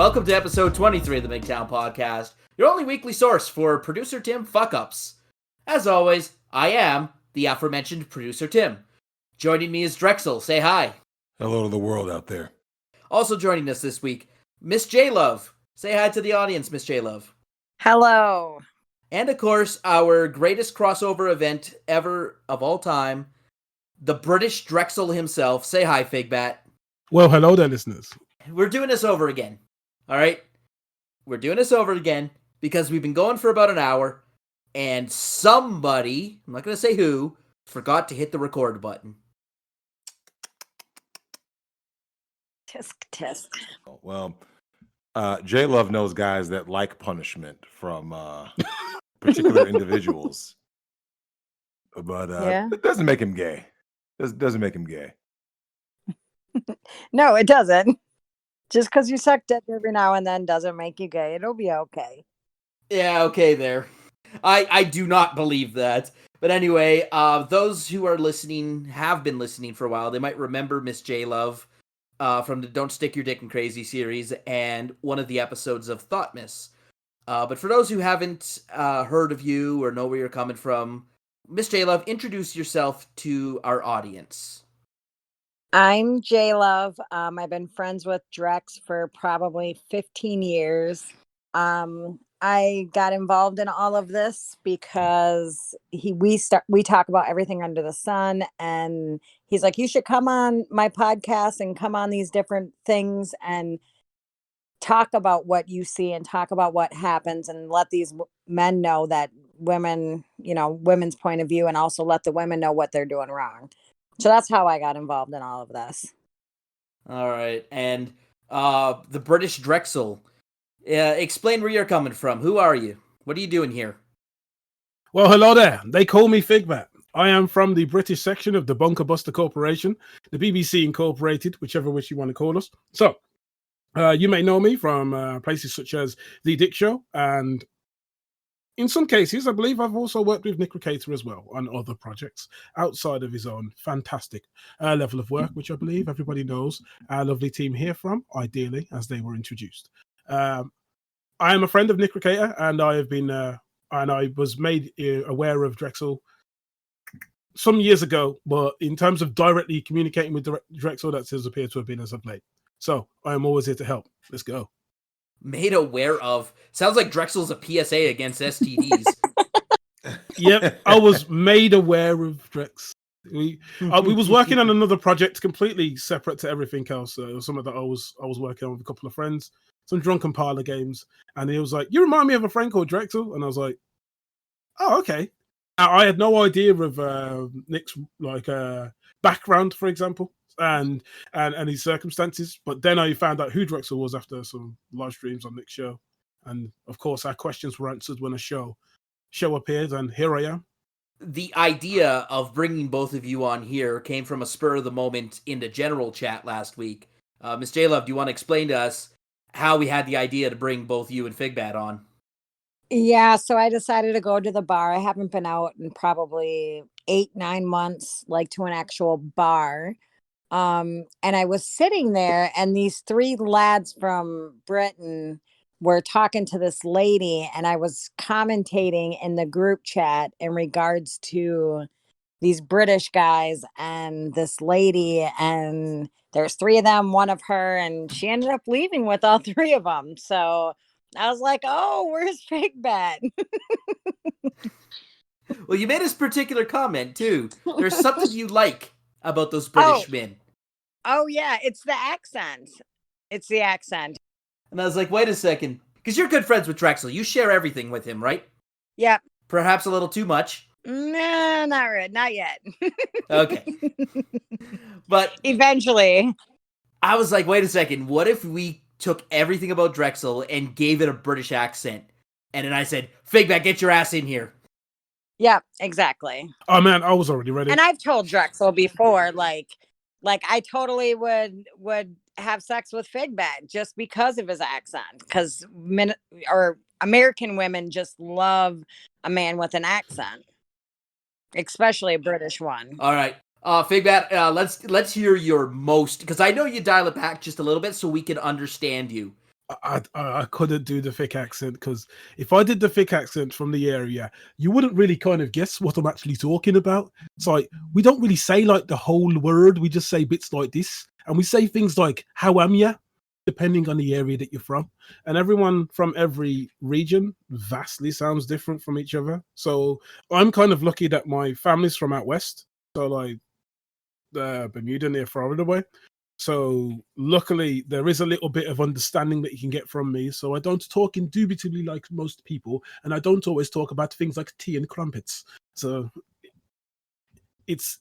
Welcome to episode 23 of the Migtown podcast, your only weekly source for Producer Tim fuck-ups. As always, I am the aforementioned Producer Tim. Joining me is Drexel. Say hi. Hello to the world out there. Also joining us this week, Miss JLove. Say hi to the audience, Miss JLove. Hello. And of course, our greatest crossover event ever of all time, the British Drexel himself. Say hi, Figbat. Well, hello there, listeners. We're doing this over again. All right? We're doing this over again because we've been going for about an hour, and somebody, I'm not going to say who, forgot to hit the record button. Tisk, tisk. Well, JLove knows guys that like punishment from particular individuals, but it doesn't make him gay. It doesn't make him gay. No, it doesn't. Just because you suck dick every now and then doesn't make you gay. It'll be okay. Yeah, okay there. I do not believe that. But anyway, those who are listening, have been listening for a while, they might remember Miss JLove from the Don't Stick Your Dick in Crazy series and one of the episodes of Thought Miss. But for those who haven't heard of you or know where you're coming from, Miss JLove, introduce yourself to our audience. I'm JLove. I've been friends with Drex for probably 15 years. I got involved in all of this because we talk about everything under the sun, and he's like, you should come on my podcast and come on these different things and talk about what you see and talk about what happens and let these men know that women's point of view, and also let the women know what they're doing wrong. So that's how I got involved in all of this. All right. And the British Drexel. Explain where you're coming from. Who are you? What are you doing here? Well, hello there. They call me Figbat. I am from the British section of the Bunker Buster Corporation, the BBC Incorporated, whichever which you want to call us. So, you may know me from places such as The Dick Show, and in some cases, I believe I've also worked with Nick Ricator as well on other projects outside of his own fantastic level of work, which I believe everybody knows our lovely team here from, ideally, as they were introduced. I am a friend of Nick Ricator, and I have been, and I was made aware of Drexel some years ago, but in terms of directly communicating with Drexel, that does appear to have been as of late. So I am always here to help. Let's go. Made aware of. Sounds like Drexel's a PSA against STDs. Yep, I was made aware of Drex. We was working on another project completely separate to everything else. Something that I was working on with a couple of friends, some drunken parlor games, and he was like, "You remind me of a friend called Drexel," and I was like, "Oh, okay." I had no idea of Nick's background, for example, and his circumstances. But then I found out who Drexel was after some live streams on Nick's show, and of course our questions were answered when a show appeared, and here I am. The idea of bringing both of you on here came from a spur of the moment in the general chat last week. Miss JLove, do you want to explain to us how we had the idea to bring both you and Figbat on? Yeah, so I decided to go to the bar. I haven't been out in probably 8-9 months, like to an actual bar. And I was sitting there, and these 3 lads from Britain were talking to this lady, and I was commentating in the group chat in regards to these British guys and this lady, and there's 3 of them, one of her, and she ended up leaving with all 3 of them. So I was like, oh, where's Figbat? Well, you made this particular comment, too. There's something you like about those British men. Oh, yeah, it's the accent. It's the accent. And I was like, wait a second. Because you're good friends with Drexel. You share everything with him, right? Yep. Perhaps a little too much. Nah, not yet. Okay. But eventually. I was like, wait a second. What if we took everything about Drexel and gave it a British accent? And then I said, Figbat, get your ass in here. Yeah, exactly. Oh, man, I was already ready. And I've told Drexel before, like I totally would have sex with Figbat just because of his accent. Because American women just love a man with an accent, especially a British one. All right. Figbat, let's hear your most, because I know you dial it back just a little bit so we can understand you. I couldn't do the thick accent, because if I did the thick accent from the area, you wouldn't really kind of guess what I'm actually talking about. It's like, we don't really say like the whole word. We just say bits like this. And we say things like, how am ya? Depending on the area that you're from. And everyone from every region vastly sounds different from each other. So I'm kind of lucky that my family's from out west. So like Bermuda near Florida way. So luckily there is a little bit of understanding that you can get from me. So I don't talk indubitably like most people, and I don't always talk about things like tea and crumpets. So it's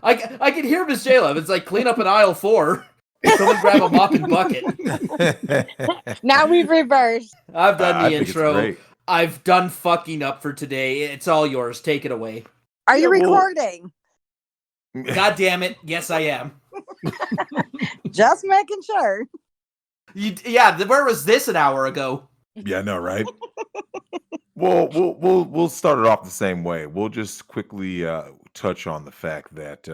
I can hear Miss JLove. It's like clean up in aisle 4. Someone grab a mop and bucket. Now we've reversed. I've done the I think it's intro. great. I've done fucking up for today. It's all yours. Take it away. Are you Yeah, well- recording? God damn it. Yes, I am. Just making sure. Yeah, where was this an hour ago? Yeah, I know, right? Well, we'll start it off the same way. We'll just quickly touch on the fact that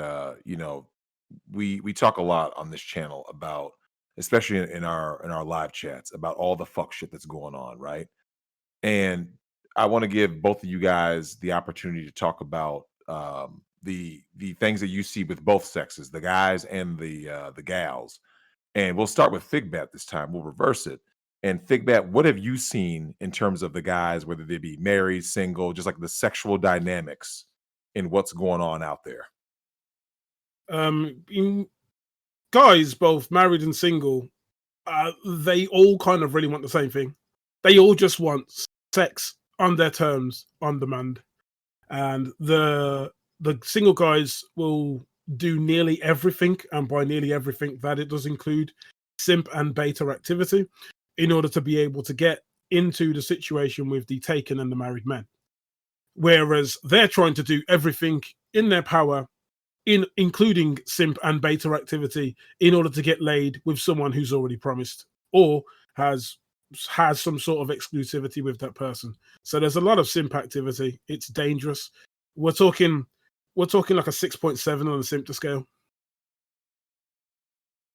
we talk a lot on this channel about, especially in our live chats, about all the fuck shit that's going on, right? And I want to give both of you guys the opportunity to talk about the things that you see with both sexes, the guys and the gals. And we'll start with Figbat this time. We'll reverse it. And Figbat, what have you seen in terms of the guys, whether they be married, single, just like the sexual dynamics in what's going on out there? Guys, both married and single, they all kind of really want the same thing. They all just want sex on their terms, on demand. And the single guys will do nearly everything, and by nearly everything, that it does include simp and beta activity, in order to be able to get into the situation with the taken and the married men. Whereas they're trying to do everything in their power, including simp and beta activity, in order to get laid with someone who's already promised or has some sort of exclusivity with that person. So there's a lot of simp activity. It's dangerous. We're talking like a 6.7 on the symptom scale.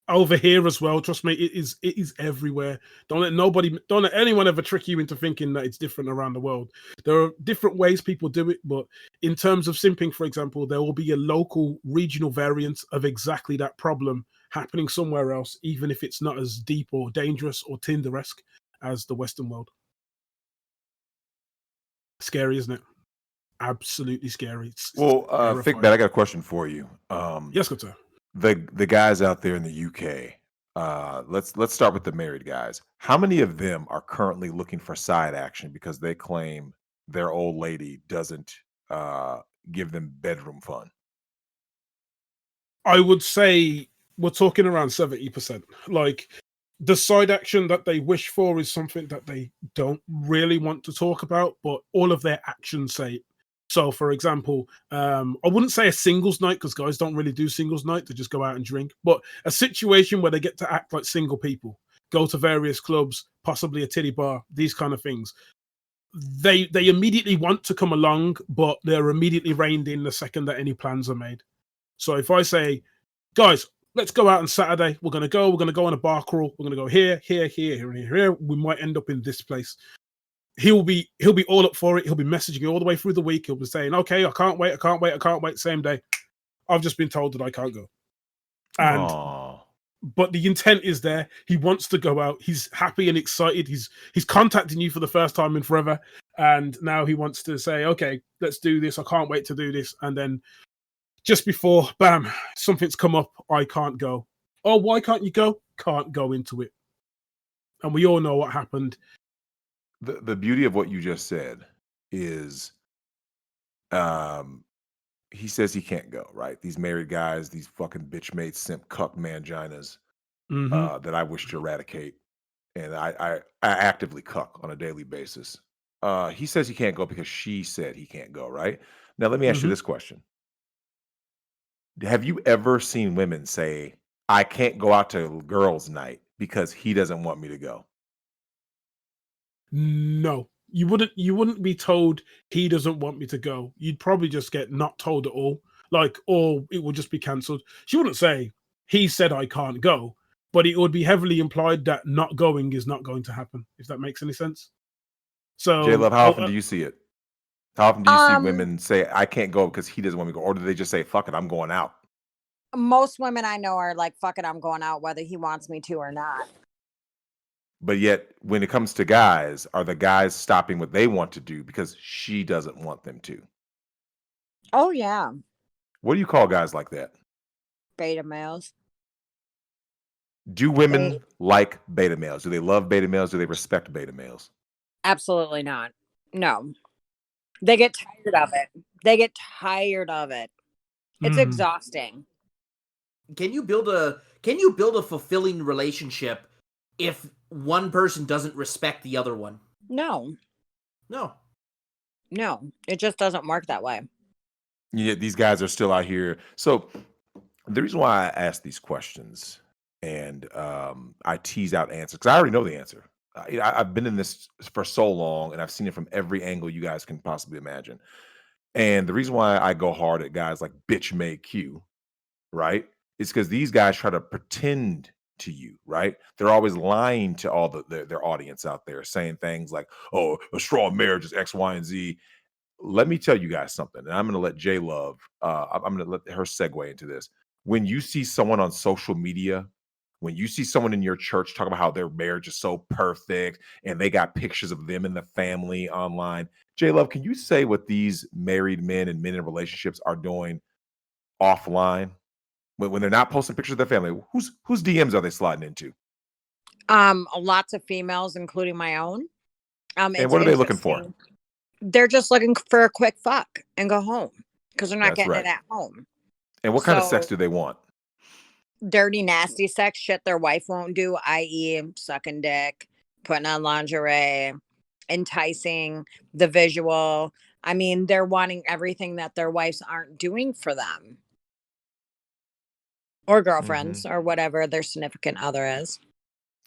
Over here as well, trust me, it is everywhere. Don't let anyone ever trick you into thinking that it's different around the world. There are different ways people do it, but in terms of simping, for example, there will be a local, regional variant of exactly that problem happening somewhere else, even if it's not as deep or dangerous or Tinder-esque as the Western world. Scary, isn't it? Absolutely scary. Well, Figbat, I got a question for you. Yes, good sir. The guys out there in the UK, let's start with the married guys. How many of them are currently looking for side action because they claim their old lady doesn't give them bedroom fun? I would say we're talking around 70%. Like, the side action that they wish for is something that they don't really want to talk about, but all of their actions say it. So, for example, I wouldn't say a singles night, because guys don't really do singles night. They just go out and drink. But a situation where they get to act like single people, go to various clubs, possibly a titty bar, these kind of things. They immediately want to come along, but they're immediately reined in the second that any plans are made. So if I say, guys, let's go out on Saturday, we're going to go on a bar crawl, we're going to go here, and here. We might end up in this place. He'll be all up for it. He'll be messaging you all the way through the week. He'll be saying, okay, I can't wait. Same day. I've just been told that I can't go. And but the intent is there. He wants to go out. He's happy and excited. He's contacting you for the first time in forever. And now he wants to say, okay, let's do this. I can't wait to do this. And then just before, bam, something's come up. I can't go. Oh, why can't you go? Can't go into it. And we all know what happened. The beauty of what you just said is he says he can't go, right? These married guys, these fucking bitch made simp cuck manginas that I wish to eradicate. And I actively cuck on a daily basis. He says he can't go because she said he can't go, right? Now, let me ask you this question. Have you ever seen women say, I can't go out to girls' night because he doesn't want me to go? No, you wouldn't be told he doesn't want me to go. You'd probably just get not told at all, or it would just be cancelled. She wouldn't say he said I can't go. but it would be heavily implied that not going is not going to happen, if that makes any sense. So, JLove, how often do you see it? How often do you see women say, I can't go because he doesn't want me to go? Or do they just say, fuck it, I'm going out? Most women I know are like, fuck it, I'm going out whether he wants me to or not. But yet, when it comes to guys, are the guys stopping what they want to do because she doesn't want them to? Oh, yeah. What do you call guys like that? Beta males. Do women like beta males? Do they love beta males? Do they respect beta males? Absolutely not. No. They get tired of it. It's exhausting. Can you build a fulfilling relationship if one person doesn't respect the other one? No. It just doesn't work that way. Yeah, these guys are still out here. So the reason why I ask these questions and I tease out answers, because I already know the answer. I've been in this for so long, and I've seen it from every angle you guys can possibly imagine. And the reason why I go hard at guys like bitch made Q, right, is because these guys try to pretend to you, right? They're always lying to all their audience out there, saying things like, "Oh, a strong marriage is X, Y, and Z." Let me tell you guys something, and I'm going to let JLove, I'm going to let her segue into this. When you see someone on social media, when you see someone in your church talk about how their marriage is so perfect and they got pictures of them and the family online, JLove, can you say what these married men and men in relationships are doing offline when they're not posting pictures of their family? Whose DMs are they sliding into? Lots of females, including my own. And what are they looking for? They're just looking for a quick fuck and go home because they're not getting it at home. And what kind of sex do they want? Dirty, nasty sex, shit their wife won't do, i.e. sucking dick, putting on lingerie, enticing, the visual. I mean, they're wanting everything that their wives aren't doing for them. Or girlfriends or whatever their significant other is.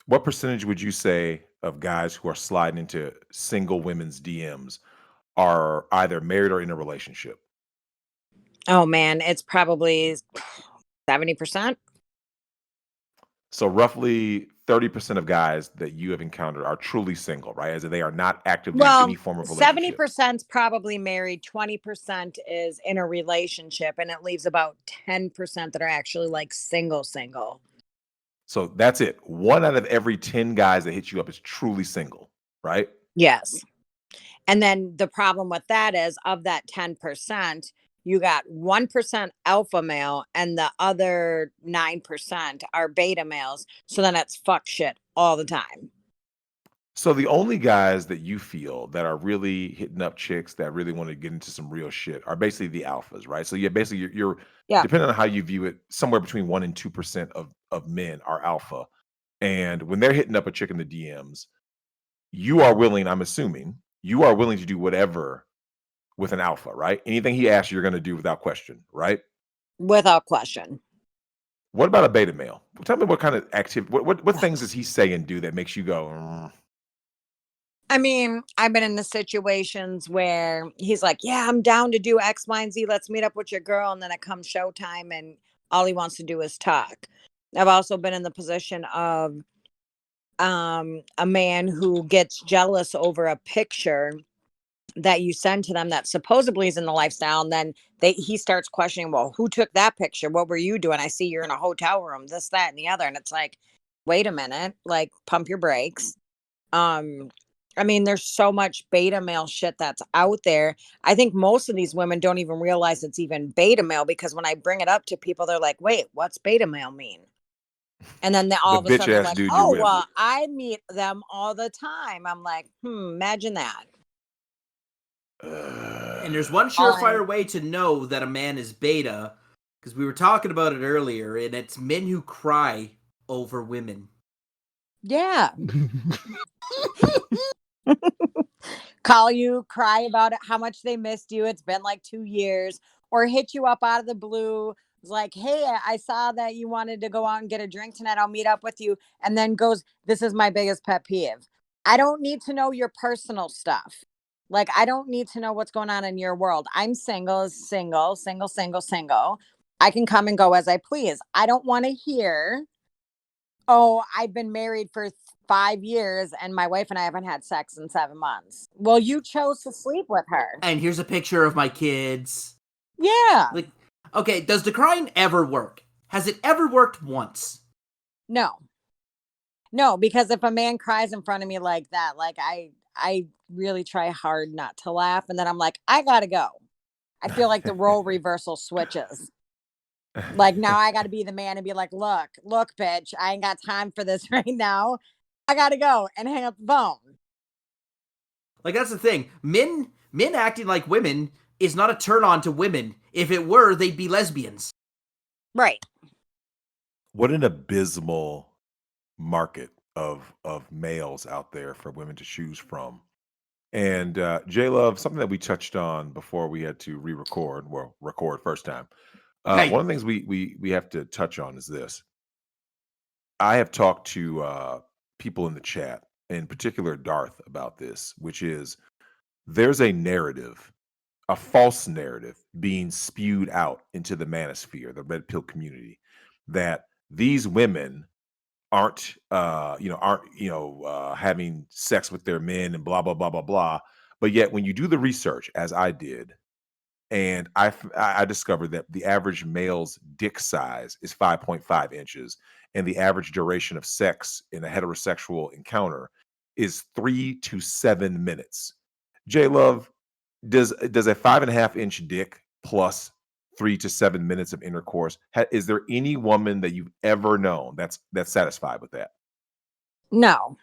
What percentage would you say of guys who are sliding into single women's DMs are either married or in a relationship? Oh, man, it's probably 70%. So roughly 30% of guys that you have encountered are truly single, right? As in they are not actively in any form of relationship. 70% is probably married. 20% is in a relationship. And it leaves about 10% that are actually like single. So that's it. 1 out of every 10 guys that hit you up is truly single, right? Yes. And then the problem with that is of that 10%, you got 1% alpha male and the other 9% are beta males. So then it's fuck shit all the time. So the only guys that you feel that are really hitting up chicks that really want to get into some real shit are basically the alphas, right? So you're depending on how you view it, somewhere between 1 and 2% of men are alpha. And when they're hitting up a chick in the DMs, you are willing, I'm assuming, you are willing to do whatever with an alpha, right? Anything he asks, you're going to do without question, right? Without question. What about a beta male? Tell me what kind of activity, what things does he say and do that makes you go, I mean, I've been in the situations where he's like, yeah, I'm down to do X, Y, and Z. Let's meet up with your girl. And then it comes showtime and all he wants to do is talk. I've also been in the position of a man who gets jealous over a picture that you send to them that supposedly is in the lifestyle. And then he starts questioning, well, who took that picture? What were you doing? I see you're in a hotel room, this, that, and the other. And it's like, wait a minute, like pump your brakes. I mean, there's so much beta male shit that's out there. I think most of these women don't even realize it's even beta male because when I bring it up to people, they're like, wait, what's beta male mean? And then all of a sudden, like, oh, well, I meet them all the time. I'm like, imagine that. And there's one surefire way to know that a man is beta, because we were talking about it earlier, and it's men who cry over women. Yeah. Call you, cry about it, how much they missed you. It's been like 2 years, or hit you up out of the blue. It's like, hey, I saw that you wanted to go out and get a drink tonight. I'll meet up with you. And then goes, this is my biggest pet peeve. I don't need to know your personal stuff. Like, I don't need to know what's going on in your world. I'm single. I can come and go as I please. I don't want to hear Oh, I've been married for 5 years and my wife and I haven't had sex in 7 months. Well, you chose to sleep with her. And here's a picture of my kids. Yeah. Like, okay, does decrying ever work? Has it ever worked once? No. No, because if a man cries in front of me like that, like I really try hard not to laugh, and then I'm like, I gotta go. I feel like the role reversal switches. Like now I gotta be the man and be like, look, bitch, I ain't got time for this right now. I gotta go and hang up the phone. Like, that's the thing. Men acting like women is not a turn on to women. If it were, they'd be lesbians. Right. What an abysmal market of males out there for women to choose from. And JLove, something that we touched on before we had to re-record, well, record first time. Right. One of the things we have to touch on is this. I have talked to people in the chat, in particular Darth, about this, which is there's a narrative, a false narrative being spewed out into the manosphere, the red pill community, that these women aren't having sex with their men and blah blah blah blah blah. But yet when you do the research, as I did, and I discovered that the average male's dick size is 5.5 inches, and the average duration of sex in a heterosexual encounter is 3 to 7 minutes. J Love, does a 5.5-inch dick plus 3 to 7 minutes of intercourse, is there any woman that you've ever known that's satisfied with that? No.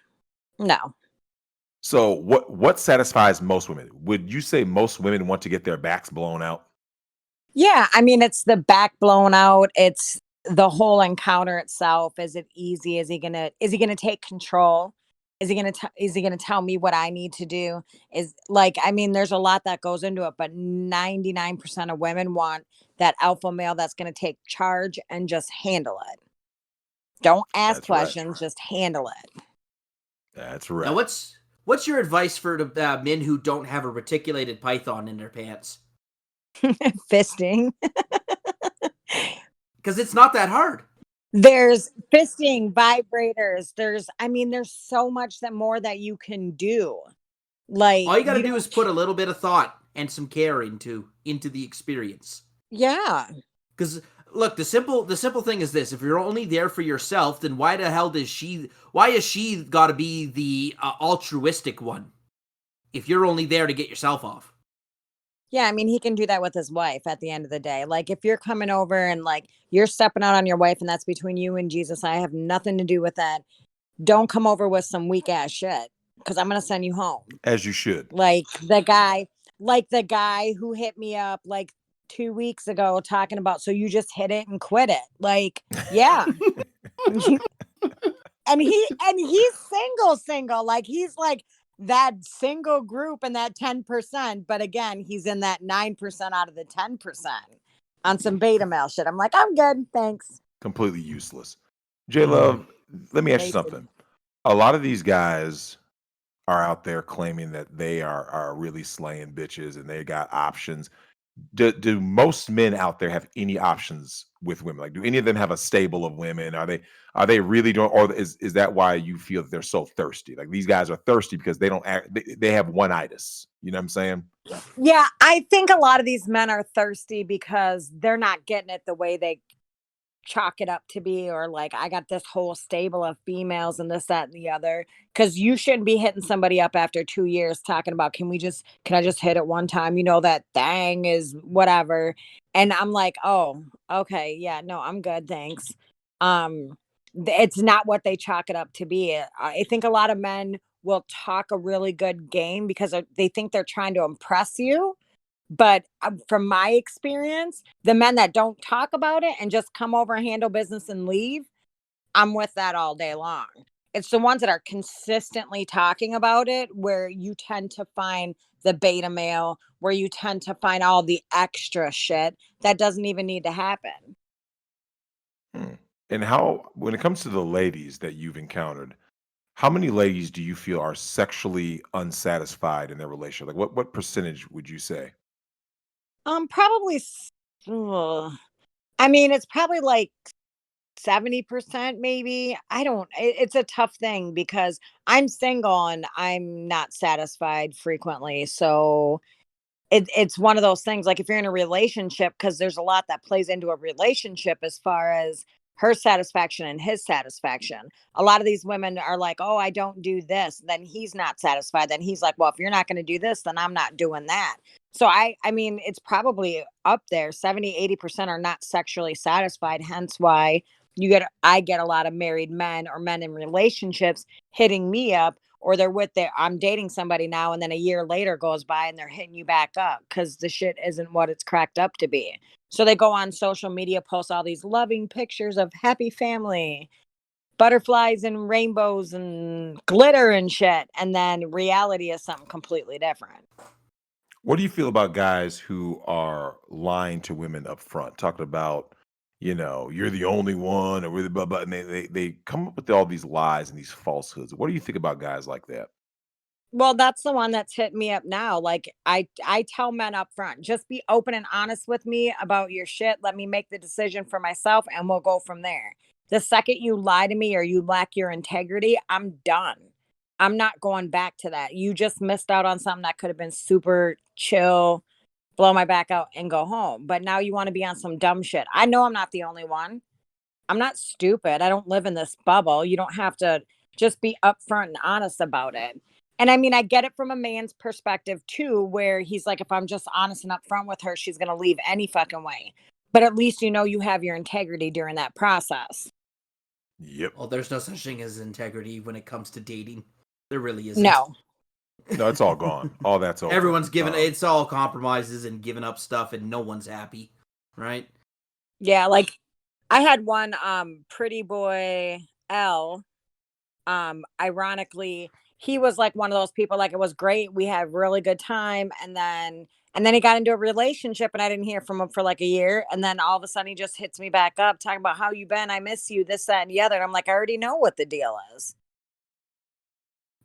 So what satisfies most women? Would you say most women want to get their backs blown out? Yeah, I mean, it's the back blown out. It's the whole encounter itself. Is it easy? Is he gonna take control? Is he gonna tell me what I need to do? Is like, I mean, there's a lot that goes into it, but 99% of women want that alpha male that's gonna take charge and just handle it. Don't ask That's right. questions, just handle it. That's right. Now, what's your advice for the men who don't have a reticulated python in their pants? Fisting. Because it's not that hard. There's fisting, vibrators. There's so much more that you can do. Like, all you got to do is put a little bit of thought and some care into the experience. Yeah. Because look, the simple thing is this: if you're only there for yourself, then why the hell why is she got to be the altruistic one? If you're only there to get yourself off. Yeah, I mean, he can do that with his wife at the end of the day. Like, if you're coming over and like you're stepping out on your wife and that's between you and Jesus, I have nothing to do with that. Don't come over with some weak ass shit because I'm going to send you home. As you should. Like the guy who hit me up like 2 weeks ago talking about, so you just hit it and quit it. Like, yeah. and he's single. Like, he's like that single group and that 10%. But again, he's in that 9% out of the 10% on some beta male shit. I'm like, I'm good. Thanks. Completely useless. JLove, let me ask you something. A lot of these guys are out there claiming that they are really slaying bitches and they got options. Do most men out there have any options with women? Like, do any of them have a stable of women? Are they really doing, or is that why you feel that they're so thirsty? Like, these guys are thirsty because they don't act, they have one-itis. You know what I'm saying? Yeah, I think a lot of these men are thirsty because they're not getting it the way they chalk it up to be, or like, I got this whole stable of females and this, that, and the other. Because you shouldn't be hitting somebody up after 2 years talking about, can I just hit it one time? You know, that thing is whatever. And I'm like, oh, okay, yeah, no, I'm good, thanks. It's not what they chalk it up to be. I think a lot of men will talk a really good game because they think they're trying to impress you. But from my experience, the men that don't talk about it and just come over and handle business and leave, I'm with that all day long. It's the ones that are consistently talking about it where you tend to find the beta male, where you tend to find all the extra shit that doesn't even need to happen. And when it comes to the ladies that you've encountered, how many ladies do you feel are sexually unsatisfied in their relationship? Like, what percentage would you say? Probably, I mean, it's probably like 70% maybe. I don't, it's a tough thing because I'm single and I'm not satisfied frequently. So it's one of those things, like if you're in a relationship, because there's a lot that plays into a relationship as far as her satisfaction and his satisfaction. A lot of these women are like, oh, I don't do this, then he's not satisfied, then he's like, well, if you're not going to do this, then I'm not doing that. So I mean, it's probably up there. 70-80% are not sexually satisfied, hence why I get a lot of married men or men in relationships hitting me up, or I'm dating somebody now, and then a year later goes by and they're hitting you back up because the shit isn't what it's cracked up to be. So they go on social media, post all these loving pictures of happy family, butterflies and rainbows and glitter and shit. And then reality is something completely different. What do you feel about guys who are lying to women up front, talking about, you're the only one, or we're the blah, blah, and they come up with all these lies and these falsehoods. What do you think about guys like that? Well, that's the one that's hitting me up now. Like I tell men up front, just be open and honest with me about your shit. Let me make the decision for myself and we'll go from there. The second you lie to me or you lack your integrity, I'm done. I'm not going back to that. You just missed out on something that could have been super chill, blow my back out and go home. But now you want to be on some dumb shit. I know I'm not the only one. I'm not stupid. I don't live in this bubble. You don't have to just be upfront and honest about it. And I mean, I get it from a man's perspective too, where he's like, if I'm just honest and upfront with her, she's going to leave any fucking way. But at least you have your integrity during that process. Yep. Well, there's no such thing as integrity when it comes to dating. There really isn't. No, it's all gone. All that's over. Everyone's given, it's all compromises and giving up stuff, and no one's happy, right? Yeah, like I had one pretty boy L. Ironically, he was like one of those people, like it was great. We had really good time. And then he got into a relationship and I didn't hear from him for like a year. And then all of a sudden he just hits me back up talking about how you been. I miss you, this, that, and the other. And I'm like, I already know what the deal is.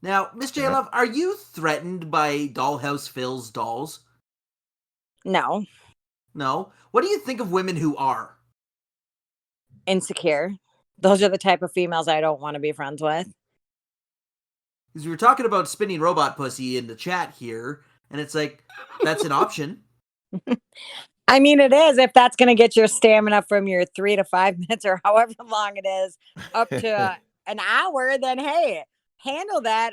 Now, Miss JLove, are you threatened by Dollhouse Phil's dolls? No. No? What do you think of women who are? Insecure. Those are the type of females I don't want to be friends with. Because we were talking about spinning robot pussy in the chat here, and it's like, that's an option. I mean, it is, if that's going to get your stamina from your 3 to 5 minutes or however long it is up to an hour, then hey, handle that.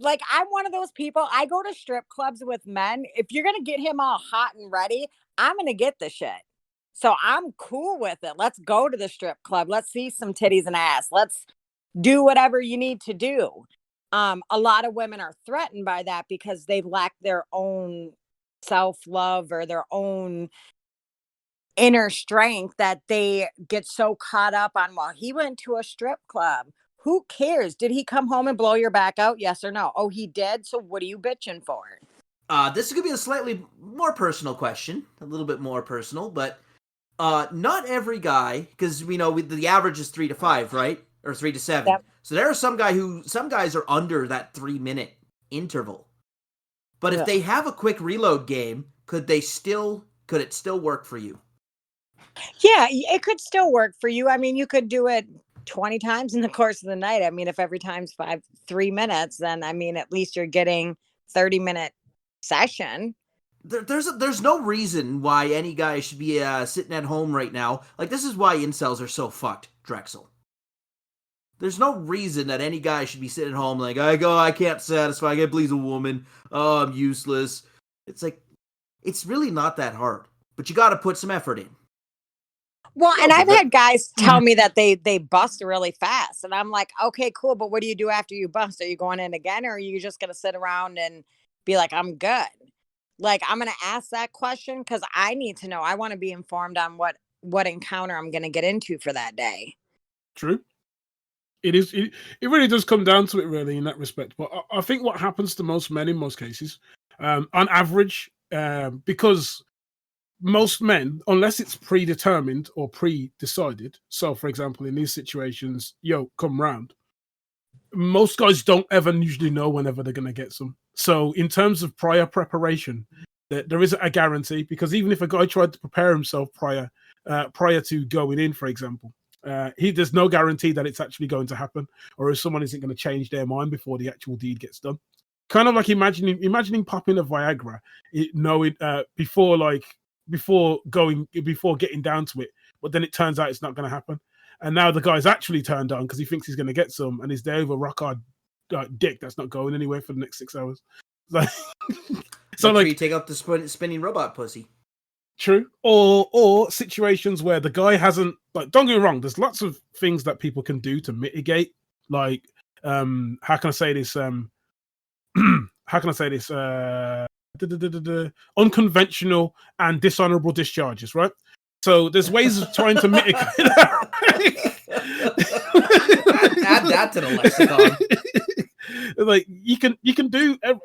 Like, I'm one of those people, I go to strip clubs with men. If you're going to get him all hot and ready, I'm going to get the shit. So I'm cool with it. Let's go to the strip club. Let's see some titties and ass. Let's do whatever you need to do. A lot of women are threatened by that because they lack their own self-love or their own inner strength that they get so caught up on, well, he went to a strip club. Who cares? Did he come home and blow your back out? Yes or no? Oh, he did? So what are you bitching for? This is going to be a slightly more personal question, a little bit more personal, but not every guy, because we know the average is 3 to 5, right? Or 3 to 7. Yep. So there are some guys are under that 3-minute interval. But if they have a quick reload game, could it still work for you? Yeah, it could still work for you. I mean, you could do it 20 times in the course of the night. I mean, if every time's 3 minutes, then I mean, at least you're getting 30-minute session. There's no reason why any guy should be sitting at home right now. Like, this is why incels are so fucked, Drexel. There's no reason that any guy should be sitting at home like, I can't satisfy, I can't please a woman, oh, I'm useless. It's like, it's really not that hard, but you got to put some effort in. Well, and I've had guys tell me that they bust really fast, and I'm like, okay, cool, but what do you do after you bust? Are you going in again, or are you just going to sit around and be like, I'm good? Like, I'm going to ask that question because I need to know. I want to be informed on what encounter I'm going to get into for that day. True. It really does come down to it, really, in that respect. But I think what happens to most men in most cases, on average, because most men, unless it's predetermined or pre-decided, so for example, in these situations, come round, most guys don't ever usually know whenever they're going to get some. So in terms of prior preparation, there isn't a guarantee, because even if a guy tried to prepare himself prior to going in, for example, There's no guarantee that it's actually going to happen, or if someone isn't going to change their mind before the actual deed gets done. Kind of like imagining popping a Viagra, before getting down to it, but then it turns out it's not going to happen, and now the guy's actually turned on because he thinks he's going to get some, and he's there with a rock hard dick that's not going anywhere for the next 6 hours. So like, you take out the spinning robot pussy. True. Or situations where the guy hasn't, like, don't get me wrong, there's lots of things that people can do to mitigate, like how can I say this? Unconventional and dishonorable discharges, right? So there's ways of trying to mitigate that. Add that to the lexicon. Like,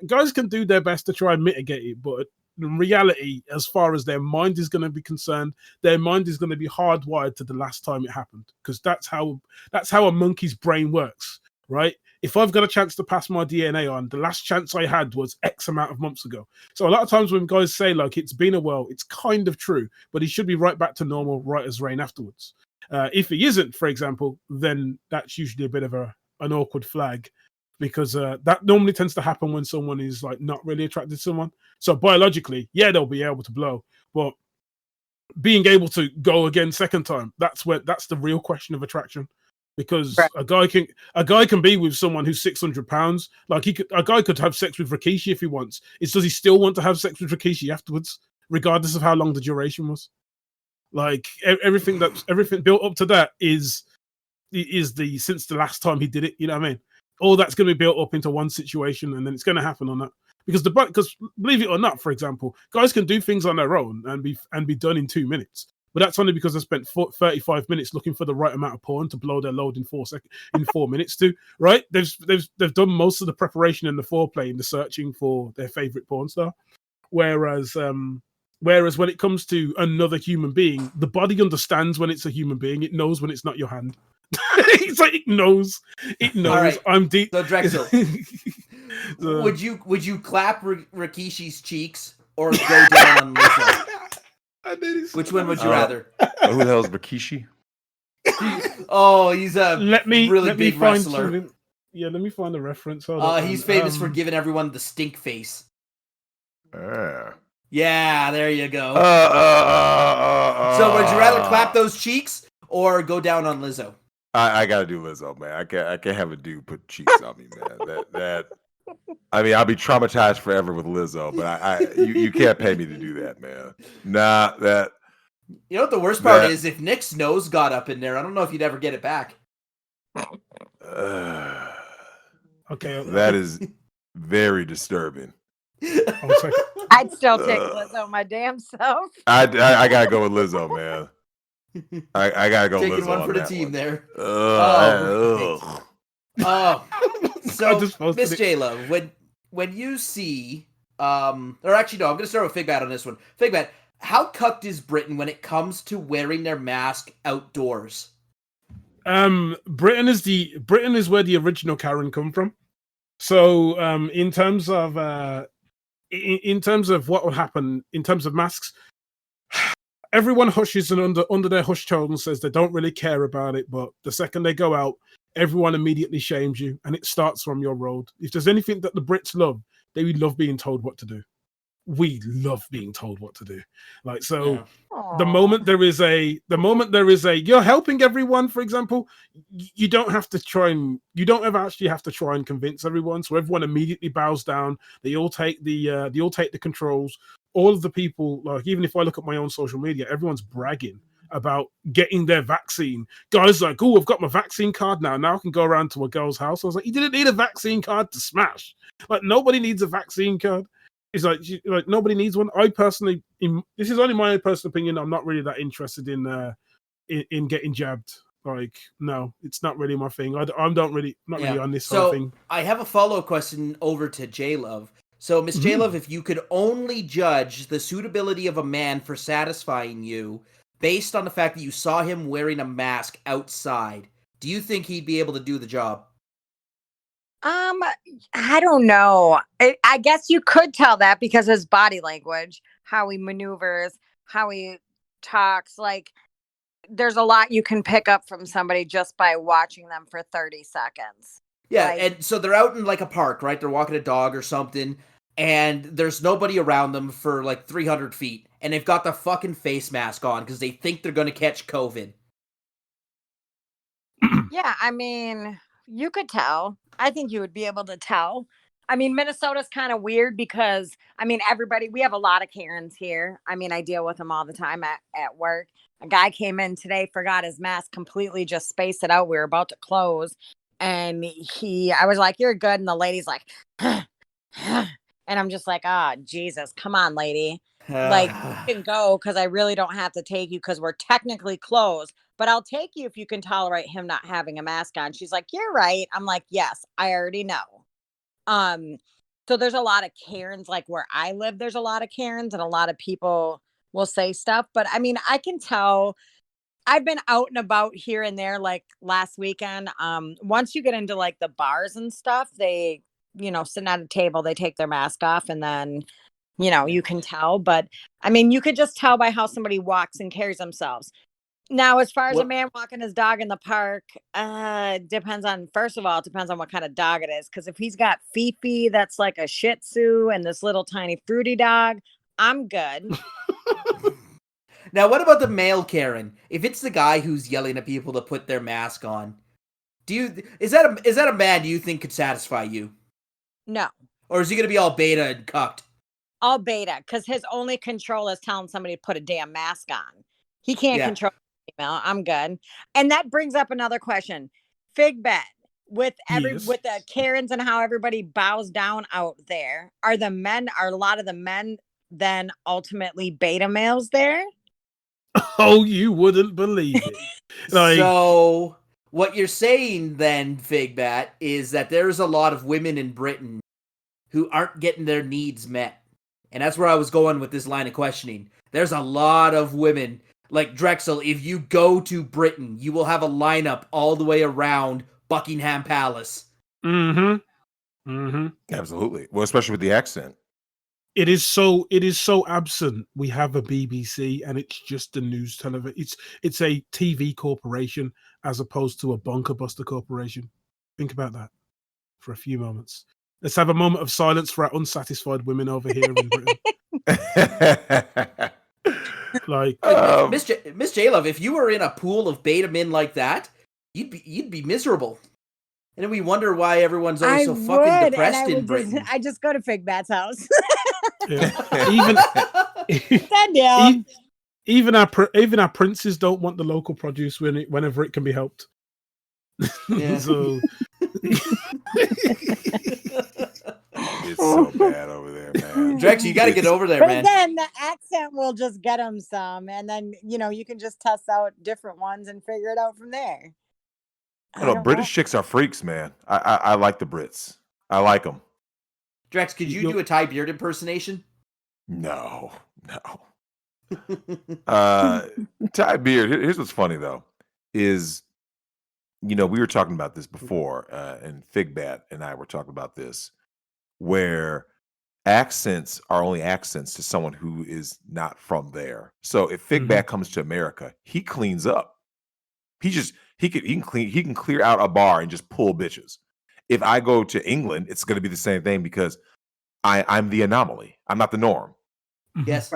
guys can do their best to try and mitigate it, but in reality, as far as their mind is going to be concerned, their mind is going to be hardwired to the last time it happened, because that's how a monkey's brain works, right? If I've got a chance to pass my DNA on, the last chance I had was X amount of months ago. So a lot of times when guys say, like, it's been a while, it's kind of true, but he should be right back to normal, right as rain afterwards. If he isn't, for example, then that's usually a bit of an awkward flag, because that normally tends to happen when someone is, like, not really attracted to someone. So biologically, yeah, they'll be able to blow, but being able to go again second time, that's the real question of attraction. Because right. a guy can be with someone who's 600 pounds. Like, a guy could have sex with Rikishi if he wants. Does he still want to have sex with Rikishi afterwards, regardless of how long the duration was? Like, everything built up to that is since the last time he did it. You know what I mean? All that's going to be built up into one situation, and then it's going to happen on that. Because believe it or not, for example, guys can do things on their own and be done in 2 minutes. But that's only because they spent 35 minutes looking for the right amount of porn to blow their load in 4 minutes to, right? They've done most of the preparation and the foreplay and the searching for their favorite porn star. Whereas when it comes to another human being, the body understands when it's a human being. It knows when it's not your hand. It's like, it knows. All right. I'm deep. So Drexel, would you clap Rikishi's cheeks or go down on Lisa? Which one would you rather? Who the hell is Rikishi? Oh, he's a really big wrestler. Let me find the reference. He's famous for giving everyone the stink face. Yeah, there you go. So would you rather clap those cheeks or go down on Lizzo? I gotta do Lizzo, man. I can't have a dude put cheeks on me, man. I mean, I'll be traumatized forever with Lizzo, but you can't pay me to do that, man. Nah, that. You know what the worst part is? If Nick's nose got up in there, I don't know if you'd ever get it back. Okay, that is very disturbing. I'd still take Lizzo my damn self. I gotta go with Lizzo, man. I gotta go taking Lizzo one for the that team one. There. So Miss JLove, when you see, or actually no, I'm gonna start with Figbat on this one. Figbat, how cucked is Britain when it comes to wearing their mask outdoors? Britain is where the original Karen come from. So in terms of what will happen in terms of masks, everyone hushes and under their hush tone says they don't really care about it, but the second they go out, everyone immediately shames you, and it starts from your road. If there's anything that the Brits love, they love being told what to do. We love being told what to do. Like, so yeah. The moment there is a you're helping everyone, for example, you don't ever actually have to try and convince everyone. So everyone immediately bows down. They all take the controls. All of the people, like, even if I look at my own social media, everyone's bragging about getting their vaccine. Guys like, oh, I've got my vaccine card now. Now I can go around to a girl's house. I was like, you didn't need a vaccine card to smash. Like, nobody needs a vaccine card. It's like nobody needs one. I personally, this is only my personal opinion, I'm not really that interested in getting jabbed. Like, no, it's not really my thing. I'm not really on this sort of thing. I have a follow-up question over to JLove. So, Miss JLove, if you could only judge the suitability of a man for satisfying you based on the fact that you saw him wearing a mask outside, do you think he'd be able to do the job? I don't know. I guess you could tell that because his body language, how he maneuvers, how he talks. Like, there's a lot you can pick up from somebody just by watching them for 30 seconds. Yeah, Like, and so they're out in like a park, right? They're walking a dog or something, and there's nobody around them for like 300 feet, and they've got the fucking face mask on because they think they're going to catch COVID. yeah, I mean, you could tell. I think you would be able to tell. I mean, Minnesota's kind of weird because, I mean, we have a lot of Karens here. I mean, I deal with them all the time at work. A guy came in today, forgot his mask, completely just spaced it out. We were about to close. And I was like, you're good. And the lady's like, and I'm just like, oh, Jesus, come on, lady. Like, you can go because I really don't have to take you because we're technically closed. But I'll take you if you can tolerate him not having a mask on. She's like, you're right. I'm like, yes, I already know. So there's a lot of Karens, like where I live, there's a lot of Karens and a lot of people will say stuff. But I mean, I can tell I've been out and about here and there, like last weekend. Once you get into like the bars and stuff, they, sitting at a table, they take their mask off and then, you can tell. But I mean, you could just tell by how somebody walks and carries themselves. Now, as far as a man walking his dog in the park, depends on, first of all, it depends on what kind of dog it is. Because if he's got Fifi, that's like a Shih Tzu, and this little tiny fruity dog, I'm good. Now, what about the male Karen? If it's the guy who's yelling at people to put their mask on, is that a man you think could satisfy you? No. Or is he going to be all beta and cucked? All beta, because his only control is telling somebody to put a damn mask on. He can't control. I'm good. And that brings up another question. Fig bet with the Karens and how everybody bows down out there. Are a lot of the men then ultimately beta males there? Oh, you wouldn't believe it. So what you're saying then, Figbat, is that there's a lot of women in Britain who aren't getting their needs met. And that's where I was going with this line of questioning. There's a lot of women. Like Drexel, if you go to Britain, you will have a lineup all the way around Buckingham Palace. Mm-hmm. Mm-hmm. Absolutely. Well, especially with the accent. It is so absent. We have a BBC and it's just a news television. It's a TV corporation as opposed to a bunker buster corporation. Think about that for a few moments. Let's have a moment of silence for our unsatisfied women over here in Britain. Like Miss JLove, if you were in a pool of beta men like that, you'd be miserable. And then we wonder why everyone's always so fucking depressed in Britain. I just go to Figbat's house. Even our princes don't want the local produce whenever it can be helped. So it's so bad over there, man. Drex, you got to get over there, man. But then the accent will just get them some, and then you can just test out different ones and figure it out from there. British chicks are freaks, man. I like the Brits. I like them. Drex, could you do a Ty Beard impersonation? No. Ty Beard. Here's what's funny though, is we were talking about this before, and Figbat and I were talking about this, where accents are only accents to someone who is not from there. So if Figbat comes to America, he cleans up. He can clear out a bar and just pull bitches. If I go to England, it's going to be the same thing because I'm the anomaly. I'm not the norm. Yes,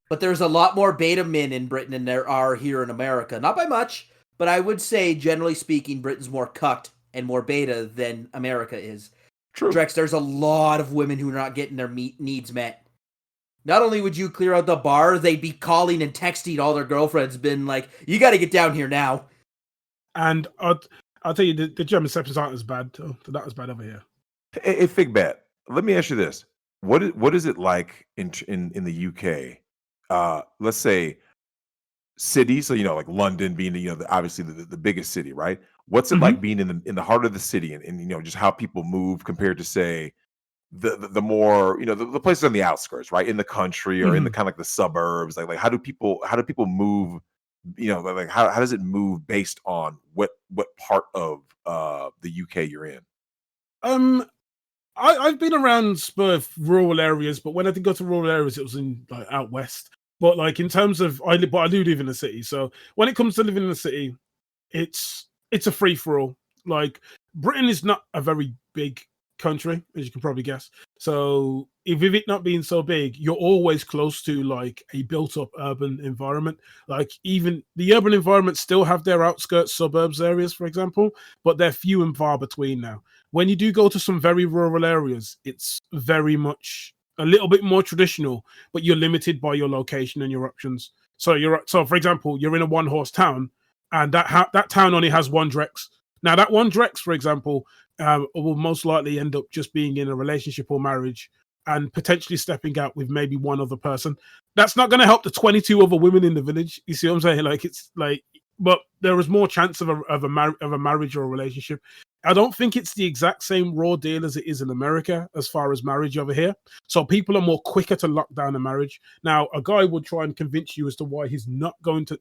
but there's a lot more beta men in Britain than there are here in America. Not by much, but I would say, generally speaking, Britain's more cucked and more beta than America is. True. Drex, there's a lot of women who are not getting their needs met. Not only would you clear out the bar, they'd be calling and texting all their girlfriends, been like, you got to get down here now. And I'll tell you, the German receptions aren't as bad. They're not as bad over here. Hey, Figbat, let me ask you this: what is it like in the UK? Let's say cities, so like London being obviously the biggest city, right? What's it like being in the heart of the city, and just how people move compared to say the more the places on the outskirts, right, in the country or in the kind of like the suburbs? Like how do people move? Like how does it move based on what part of the UK you're in? I've been around rural areas, but when I did go to rural areas, it was in like out west. But like in terms of, I do live in the city. So when it comes to living in the city, it's a free for all. Like Britain is not a very big country, as you can probably guess. So if with it not being so big, you're always close to like a built-up urban environment. Like even the urban environments still have their outskirts, suburbs areas, for example, but they're few and far between now. When you do go to some very rural areas, it's very much a little bit more traditional, but you're limited by your location and your options. So for example, you're in a one-horse town, and that town only has one Drex. Now that one Drex, for example, will most likely end up just being in a relationship or marriage and potentially stepping out with maybe one other person. That's not going to help the 22 other women in the village. You see what I'm saying? Like it's like, but there is more chance of a marriage or a relationship. I don't think it's the exact same raw deal as it is in America as far as marriage over here. So people are more quicker to lock down a marriage. Now, a guy would try and convince you as to why he's not going to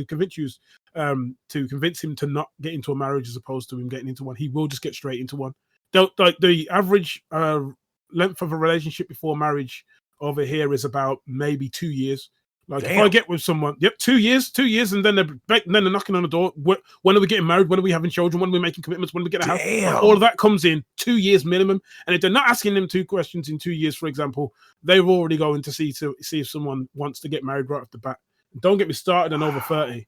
convince him to not get into a marriage as opposed to him getting into one. He will just get straight into one. Like the average length of a relationship before marriage over here is about maybe 2 years. Like if I get with someone, 2 years, and then they're knocking on the door. When are we getting married? When are we having children? When are we making commitments? When are we getting a house? Like, all of that comes in 2 years minimum. And if they're not asking them 2 questions in 2 years, for example, they're already going to see if someone wants to get married right off the bat. Don't get me started on over 30.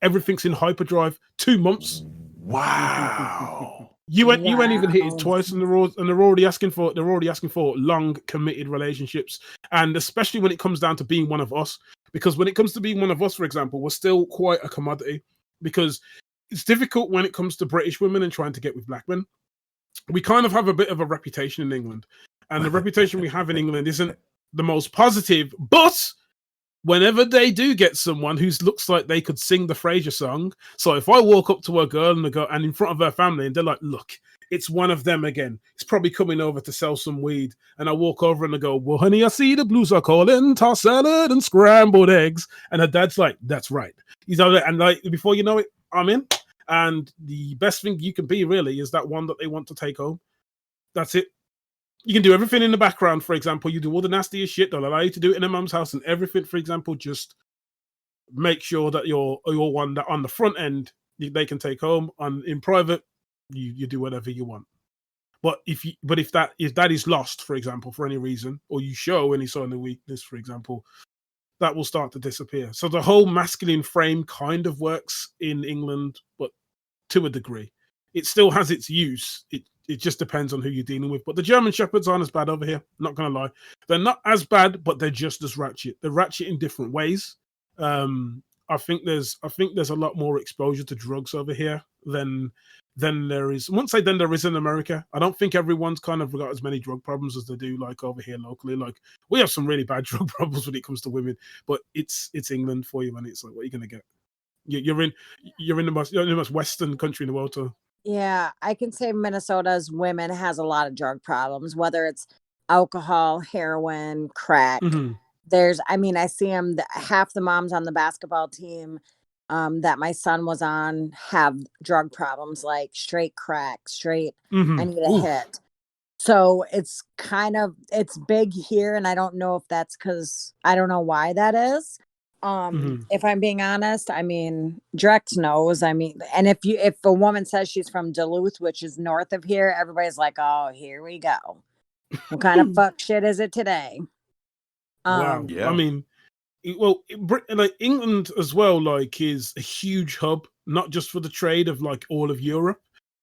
Everything's in hyperdrive. 2 months. Wow. You ain't even hit it twice, and they're already asking for long committed relationships, and especially when it comes down to being one of us. Because when it comes to being one of us, for example, we're still quite a commodity. Because it's difficult when it comes to British women and trying to get with black men. We kind of have a bit of a reputation in England, and the reputation we have in England isn't the most positive. But whenever they do get someone who looks like they could sing the Frasier song, so if I walk up to a girl and in front of her family, and they're like, "Look, it's one of them again. It's probably coming over to sell some weed," and I walk over and I go, "Well, honey, I see the blues are calling, tossed salad and scrambled eggs," and her dad's like, "That's right." He's over there, and like before you know it, I'm in. And the best thing you can be really is that one that they want to take home. That's it. You can do everything in the background, for example. You do all the nastiest shit. They'll allow you to do it in a mum's house and everything, for example. Just make sure that you're one that on the front end they can take home. In private, you do whatever you want. But if that is lost, for example, for any reason, or you show any sign of weakness, for example, that will start to disappear. So the whole masculine frame kind of works in England, but to a degree. It still has its use. It just depends on who you're dealing with. But the German Shepherds aren't as bad over here. Not going to lie. They're not as bad, but they're just as ratchet. They're ratchet in different ways. I think there's a lot more exposure to drugs over here than there is. I wouldn't say than there is in America. I don't think everyone's kind of got as many drug problems as they do like over here locally. Like we have some really bad drug problems when it comes to women, but it's England for you, and it's like, what are you going to get? You're in the most Western country in the world, too. Yeah, I can say Minnesota's women has a lot of drug problems, whether it's alcohol, heroin, crack. Mm-hmm. I see them, half the moms on the basketball team that my son was on have drug problems, like straight crack, straight, I need a hit. So it's big here, and I don't know if that's because I don't know why that is. If I'm being honest, Drex knows. And if a woman says she's from Duluth, which is north of here, everybody's like, "Oh, here we go. What kind of fuck shit is it today?" Wow. Yeah. Like England as well, like is a huge hub, not just for the trade of like all of Europe,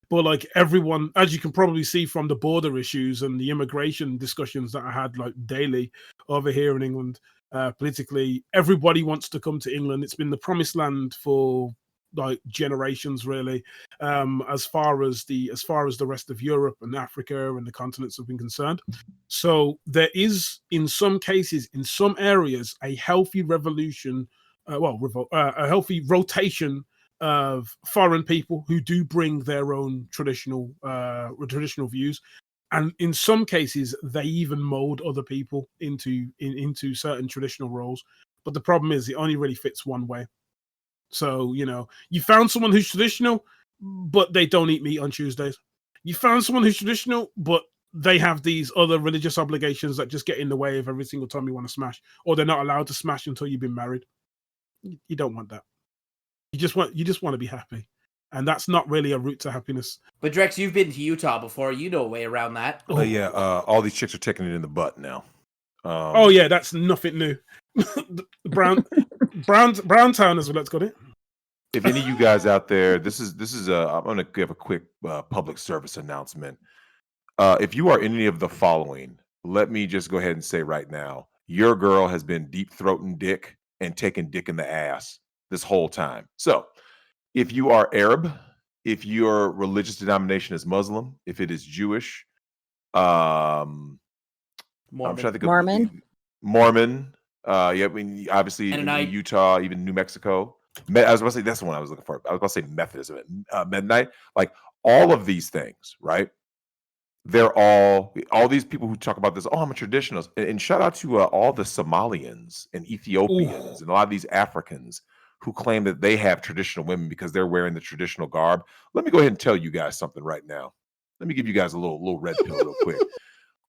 but like everyone, as you can probably see from the border issues and the immigration discussions that I had like daily over here in England. Politically, everybody wants to come to England. It's been the promised land for like generations, really. As far as the rest of Europe and Africa and the continents have been concerned. So there is, in some cases, in some areas, a healthy revolution. A healthy rotation of foreign people who do bring their own traditional views. And in some cases, they even mold other people into certain traditional roles. But the problem is, it only really fits one way. So, you found someone who's traditional, but they don't eat meat on Tuesdays. You found someone who's traditional, but they have these other religious obligations that just get in the way of every single time you want to smash, or they're not allowed to smash until you've been married. You don't want that. You just want to be happy, and that's not really a route to happiness. But Drex, you've been to Utah before. You know a way around that. Oh yeah, all these chicks are taking it in the butt now. Oh yeah, that's nothing new. Browntown is let's got it. If any of you guys out there, this is I'm going to give a quick public service announcement. If you are any of the following, let me just go ahead and say right now, your girl has been deep throating dick and taking dick in the ass this whole time. So if you are Arab, if your religious denomination is Muslim, if it is Jewish, Mormon. I'm trying to think of Mormon. Yeah, I mean, obviously in Utah, even New Mexico. I was about to say that's the one I was looking for. I was about to say Methodism, Mennonite, like all of these things, right? They're all these people who talk about this. Oh, I'm a traditionalist, and shout out to all the Somalians and Ethiopians and a lot of these Africans who claim that they have traditional women because they're wearing the traditional garb. Let me go ahead and tell you guys something right now. Let me give you guys a little red pill real quick.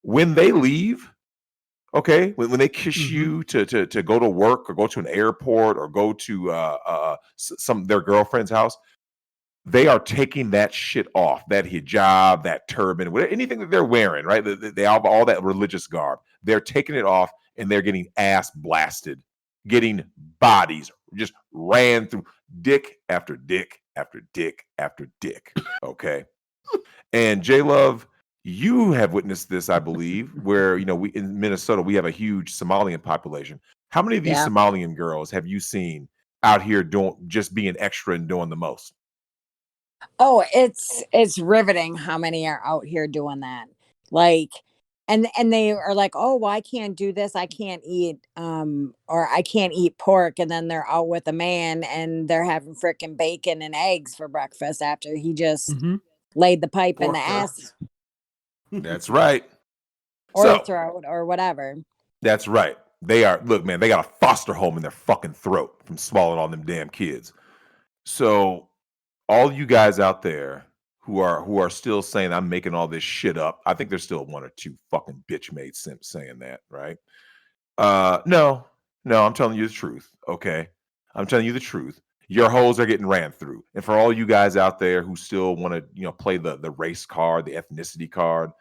When they leave, okay, when they kiss you to go to work or go to an airport or go to their girlfriend's house, they are taking that shit off, that hijab, that turban, whatever, anything that they're wearing, right? They have all that religious garb. They're taking it off and they're getting ass blasted, getting bodies just ran through, dick after dick after dick after dick. Okay. And JLove, you have witnessed this, I believe, where, we in Minnesota, we have a huge Somalian population. How many of these Somalian girls have you seen out here just being extra and doing the most? Oh, it's riveting how many are out here doing that. Like, and they are like, oh, well, I can't do this. I can't eat, or I can't eat pork. And then they're out with a man and they're having frickin' bacon and eggs for breakfast after he just laid the pipe in the ass. That's right. Or throat or whatever. That's right. They got a foster home in their fucking throat from swallowing all them damn kids. So all you guys out there who are still saying I'm making all this shit up, I think there's still one or two fucking bitch made simps saying that, right? No, I'm telling you the truth, okay? I'm telling you the truth. Your hoes are getting ran through. And for all you guys out there who still want to, play the race card, the ethnicity card,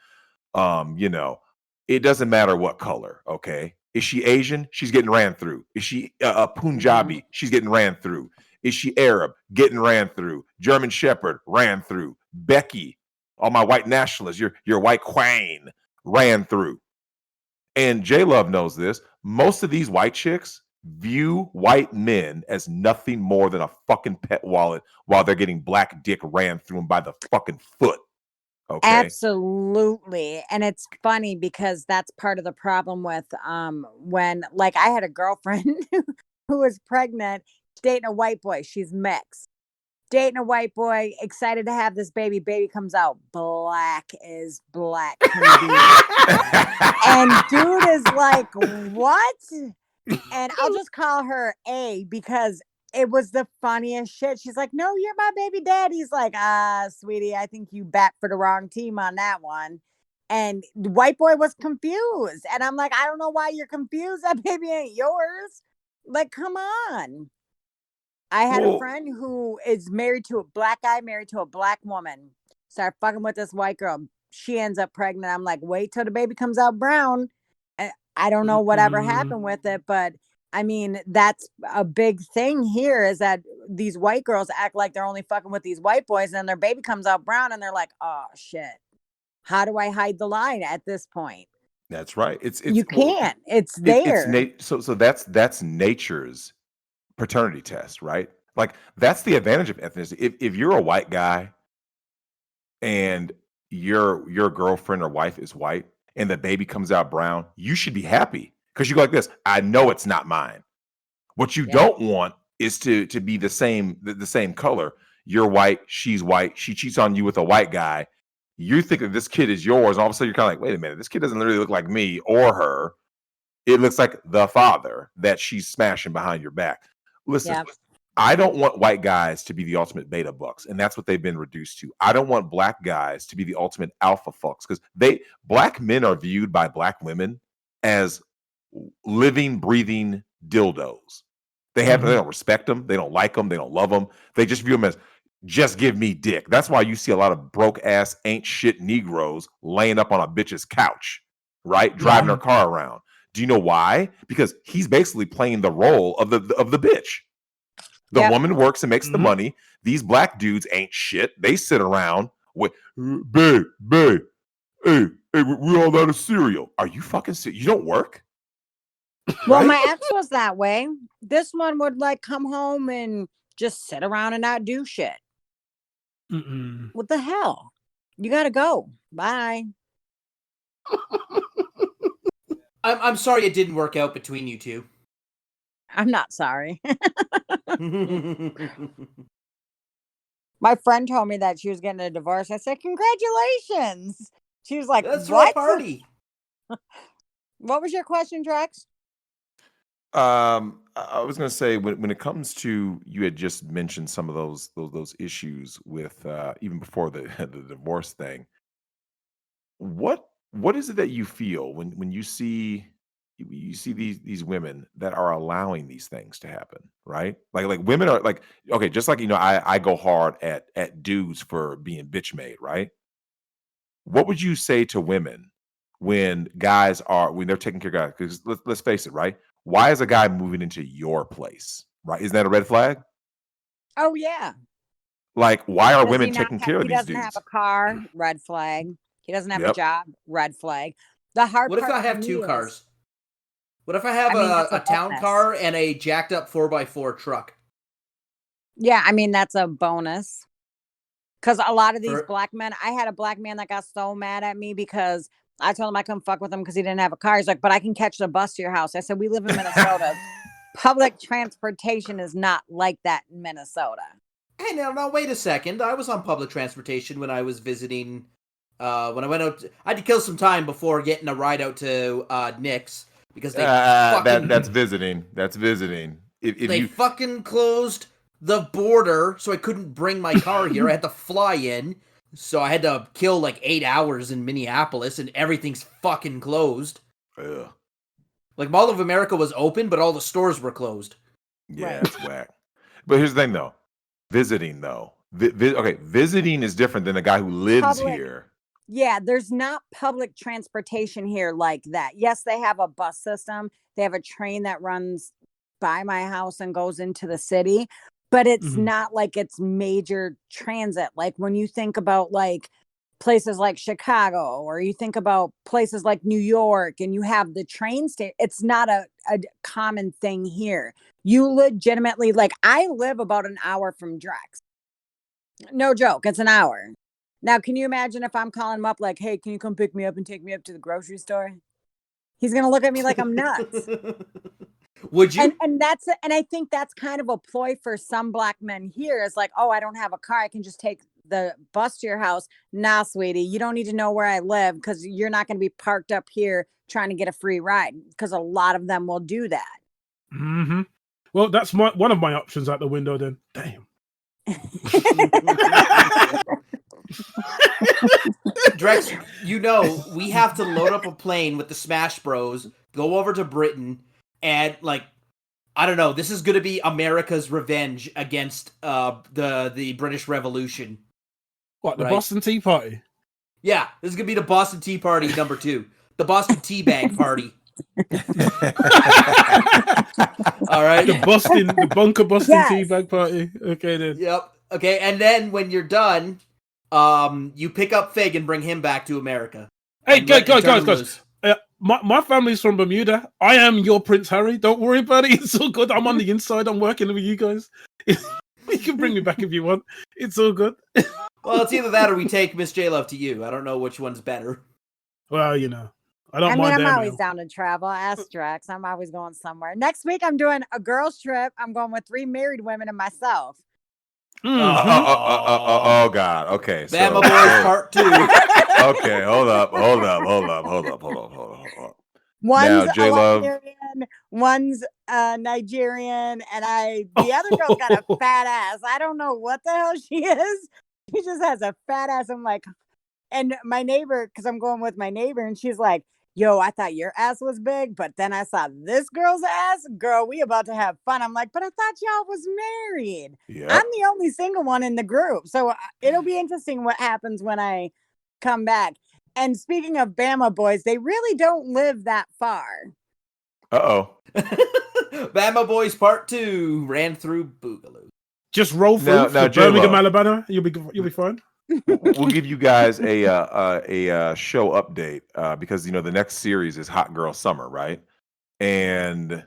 it doesn't matter what color, okay? Is she Asian? She's getting ran through. Is she Punjabi? She's getting ran through. Is she Arab? Getting ran through. German Shepherd? Ran through. Becky, all my white nationalists, your white queen, ran through. And JLove knows this. Most of these white chicks view white men as nothing more than a fucking pet wallet while they're getting black dick ran through them by the fucking foot. Okay. Absolutely. And it's funny because that's part of the problem with when, like, I had a girlfriend who was pregnant, dating a white boy. She's mixed. Dating a white boy, excited to have this baby. Baby comes out black as black can be. And dude is like, what? And I'll just call her A because it was the funniest shit. She's like, no, you're my baby daddy. He's like, sweetie, I think you bat for the wrong team on that one. And the white boy was confused. And I'm like, I don't know why you're confused. That baby ain't yours. Like, come on. I had a friend who is married to a black guy, married to a black woman. Start fucking with this white girl. She ends up pregnant. I'm like, wait till the baby comes out brown. And I don't know whatever happened with it, but I mean, that's a big thing here is that these white girls act like they're only fucking with these white boys and then their baby comes out brown and they're like, oh shit. How do I hide the line at this point? That's right. It's you can't. It's there. So that's nature's paternity test, right? Like that's the advantage of ethnicity. If you're a white guy and your girlfriend or wife is white and the baby comes out brown, you should be happy because you go like this. I know it's not mine. What you don't want is to be the same color. You're white, she's white, she cheats on you with a white guy. You think that this kid is yours, and all of a sudden you're kind of like, wait a minute, this kid doesn't really look like me or her. It looks like the father that she's smashing behind your back. Listen, I don't want white guys to be the ultimate beta bucks, and that's what they've been reduced to. I don't want black guys to be the ultimate alpha fucks, because black men are viewed by black women as living, breathing dildos. They don't respect them, they don't like them, they don't love them. They just view them as just give me dick. That's why you see a lot of broke ass ain't shit Negroes laying up on a bitch's couch, right? Driving their car around. Do you know why? Because he's basically playing the role of the bitch. The woman works and makes the money. These black dudes ain't shit. They sit around with, babe, hey, we're all out of cereal. Are you fucking serious? You don't work? Well, my ex was that way. This one would like come home and just sit around and not do shit. What the hell? You gotta go. Bye. I'm sorry it didn't work out between you two. I'm not sorry. My friend told me that she was getting a divorce. I said, congratulations. She was like, that's what? Right party. What was your question, Drex? I was going to say, when it comes to, you had just mentioned some of those issues with even before the divorce thing. What is it that you feel when you see these women that are allowing these things to happen, right? Like women are like, okay, just like, I go hard at dudes for being bitch made, right? What would you say to women when they're taking care of guys? Because let's face it, right? Why is a guy moving into your place, right? Isn't that a red flag? Oh, yeah. Like, why are women taking care of these dudes? He doesn't have a car, red flag. He doesn't have a job, red flag. The hard part. What if I have two cars? What if I have a town car and a jacked up 4x4 truck? Yeah, I mean, that's a bonus. Because a lot of these black men, I had a black man that got so mad at me because I told him I couldn't fuck with him because he didn't have a car. He's like, but I can catch the bus to your house. I said, we live in Minnesota. Public transportation is not like that in Minnesota. Hey, now, wait a second. I was on public transportation when I was visiting. When I went out, I had to kill some time before getting a ride out to Nick's because they that's visiting. That's visiting. If they fucking closed the border, so I couldn't bring my car here. I had to fly in. So I had to kill like 8 hours in Minneapolis, and everything's fucking closed. Ugh. Like Mall of America was open, but all the stores were closed. Yeah, it's whack. But here's the thing, though. Visiting, though. Visiting is different than a guy who lives here. Yeah, there's not public transportation here like that. Yes, they have a bus system. They have a train that runs by my house and goes into the city. But it's not like it's major transit. Like when you think about like places like Chicago, or you think about places like New York, and you have the train station, it's not a common thing here. You legitimately, like, I live about an hour from Drex. No joke, it's an hour. Now, can you imagine if I'm calling him up like, hey, can you come pick me up and take me up to the grocery store? He's going to look at me like I'm nuts. Would you? And I think that's kind of a ploy for some black men here. Is like, oh, I don't have a car. I can just take the bus to your house. Nah, sweetie, you don't need to know where I live because you're not going to be parked up here trying to get a free ride, because a lot of them will do that. Well, that's one of my options out the window then. Damn. Drex, we have to load up a plane with the Smash Bros, go over to Britain, and like, I don't know, this is going to be America's revenge against the British Revolution. What, the Boston Tea Party? Yeah, this is going to be the Boston Tea Party number 2. The Boston Tea Bag Party. All right. The bunker Boston Tea Bag Party. Okay, then. Yep. Okay, and then when you're done, you pick up Fig and bring him back to America. Hey, guys. My family's from Bermuda. I am your Prince Harry. Don't worry about it. It's all good. I'm on the inside. I'm working with you guys. You can bring me back if you want. It's all good. Well, it's either that or we take Miss JLove to you. I don't know which one's better. Well, I don't mind. I'm always down to travel. Ask Drex. I'm always going somewhere. Next week, I'm doing a girls' trip. I'm going with 3 married women and myself. Oh God. Okay. Bama Boys Part 2. Okay, hold up. One's Now, a JLove, Liberian, one's Nigerian, and the other girl's got a fat ass. I don't know what the hell she is. She just has a fat ass. I'm like, and my neighbor, because I'm going with my neighbor, and she's like, yo, I thought your ass was big, but then I saw this girl's ass. Girl, we about to have fun. I'm like, but I thought y'all was married. yep. I'm the only single one in the group. So it'll be interesting what happens when I come back. And speaking of Bama boys, they really don't live that far. Uh-oh. Bama Boys Part 2 ran through Boogaloo. Just roll through Now, Birmingham, JLove. Alabama. You'll be fine. We'll give you guys a show update because the next series is Hot Girl Summer, right? And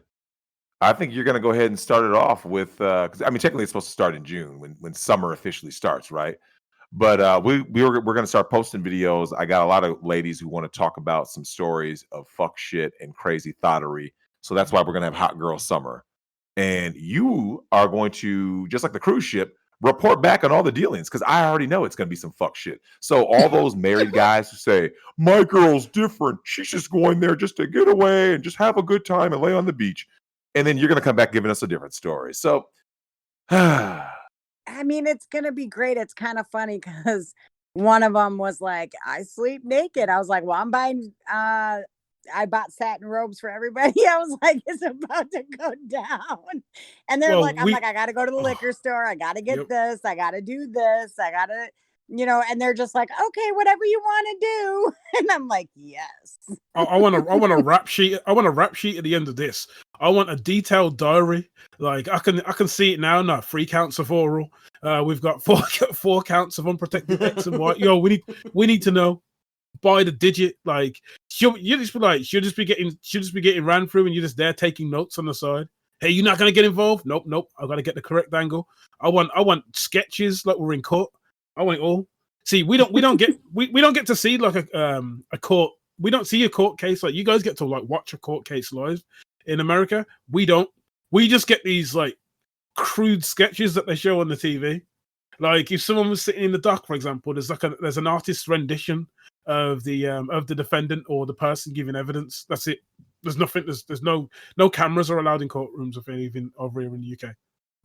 I think you're going to go ahead and start it off with because technically it's supposed to start in June when summer officially starts, right? But we're going to start posting videos. I got a lot of ladies who want to talk about some stories of fuck shit and crazy thottery. So that's why we're going to have Hot Girl Summer. And you are going to, just like the cruise ship, report back on all the dealings because I already know it's going to be some fuck shit. So all those married guys who say, my girl's different. She's just going there just to get away and just have a good time and lay on the beach. And then you're going to come back giving us a different story. So, it's going to be great. It's kind of funny because one of them was like, I sleep naked. I was like, well, I'm buying, I bought satin robes for everybody. I was like, it's about to go down. And they're like, I'm like, I got to go to the liquor store. I got to get this. I got to do this. I got to, and they're just like, okay, whatever you want to do. And I'm like, yes. I want a rap sheet. I want a rap sheet at the end of this. I want a detailed diary. Like I can see it now. No, 3 counts of oral. We've got 4 counts of unprotected X and Y. Yo, we need to know by the digit. Like she'll just be getting ran through, and you're just there taking notes on the side. Hey, you're not gonna get involved? Nope. I gotta get the correct angle. I want sketches like we're in court. I want it all. See, we don't get to see like a court. We don't see a court case like you guys get to like watch a court case live in America. We don't. We just get these like crude sketches that they show on the TV. Like if someone was sitting in the dock, for example, there's an artist's rendition of the defendant or the person giving evidence. That's it. There's nothing. There's no cameras are allowed in courtrooms of anything over here in the UK.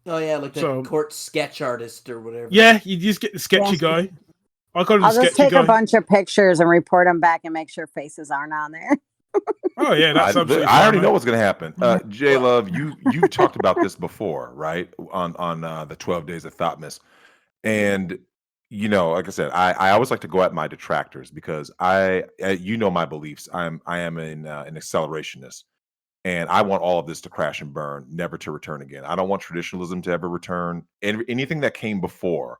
Oh yeah, like the court sketch artist or whatever. Yeah, you just get the sketchy guy. I'll just take a bunch of pictures and report them back and make sure faces aren't on there. Oh yeah, that's absolutely I already know what's going to happen. JLove, you've talked about this before, right? On the 12 Days of Thoughtmas, and like I said, I always like to go at my detractors because my beliefs. I am an accelerationist. And I want all of this to crash and burn, never to return again. I don't want traditionalism to ever return. And anything that came before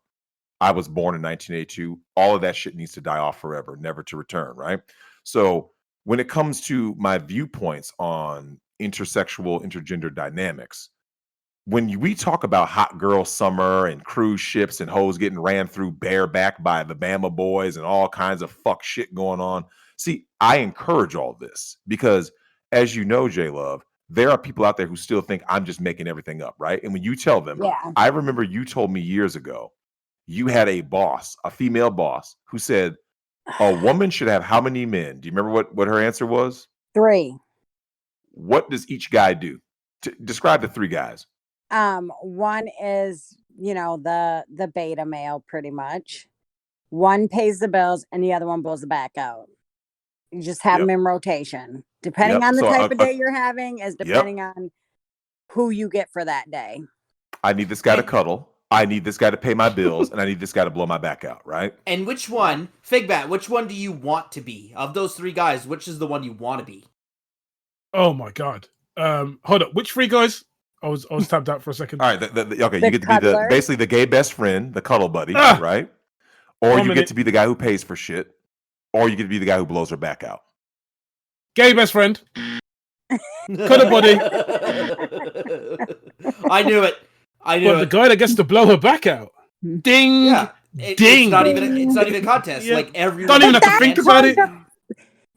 I was born in 1982, all of that shit needs to die off forever, never to return, right? So when it comes to my viewpoints on intersexual, intergender dynamics, when we talk about hot girl summer and cruise ships and hoes getting ran through bareback by the Bama boys and all kinds of fuck shit going on, see, I encourage all this because as you know, JLove, there are people out there who still think I'm just making everything up, right? And when you tell them, I remember you told me years ago, you had a boss, a female boss, who said a woman should have how many men? Do you remember what her answer was? 3. What does each guy do? Describe the 3 guys. One is, the beta male pretty much. One pays the bills and the other one blows the back out. You just have them in rotation. Depending on the type of day you're having is depending on who you get for that day. I need this guy to cuddle. I need this guy to pay my bills. And I need this guy to blow my back out, right? And which one, Figbat, which one do you want to be? Of those 3 guys, which is the one you want to be? Oh my God. Hold up. Which 3 guys? I was tapped out for a second. All right. Okay. You get to be basically the gay best friend, the cuddle buddy, right? Or you get to be the guy who pays for shit. Or you get to be the guy who blows her back out. Gay best friend. Cuddle buddy. I knew it. The guy that gets to blow her back out. Ding. Yeah. Ding. It's not even a contest. Yeah. Like everyone. Don't even have to think about it.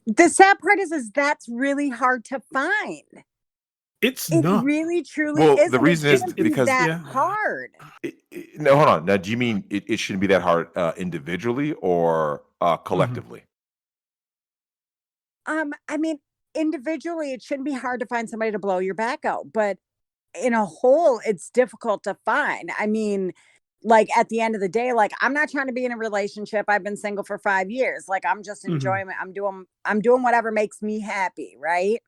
The sad part is that's really hard to find. It's it not. really, truly well, is. The reason is because hard. No, hold on. Now, do you mean it shouldn't be that hard individually or collectively? individually, it shouldn't be hard to find somebody to blow your back out, but in a whole, it's difficult to find. I mean, like at the end of the day, like I'm not trying to be in a relationship. I've been single for 5 years. Like I'm just enjoying it. I'm doing whatever makes me happy, right?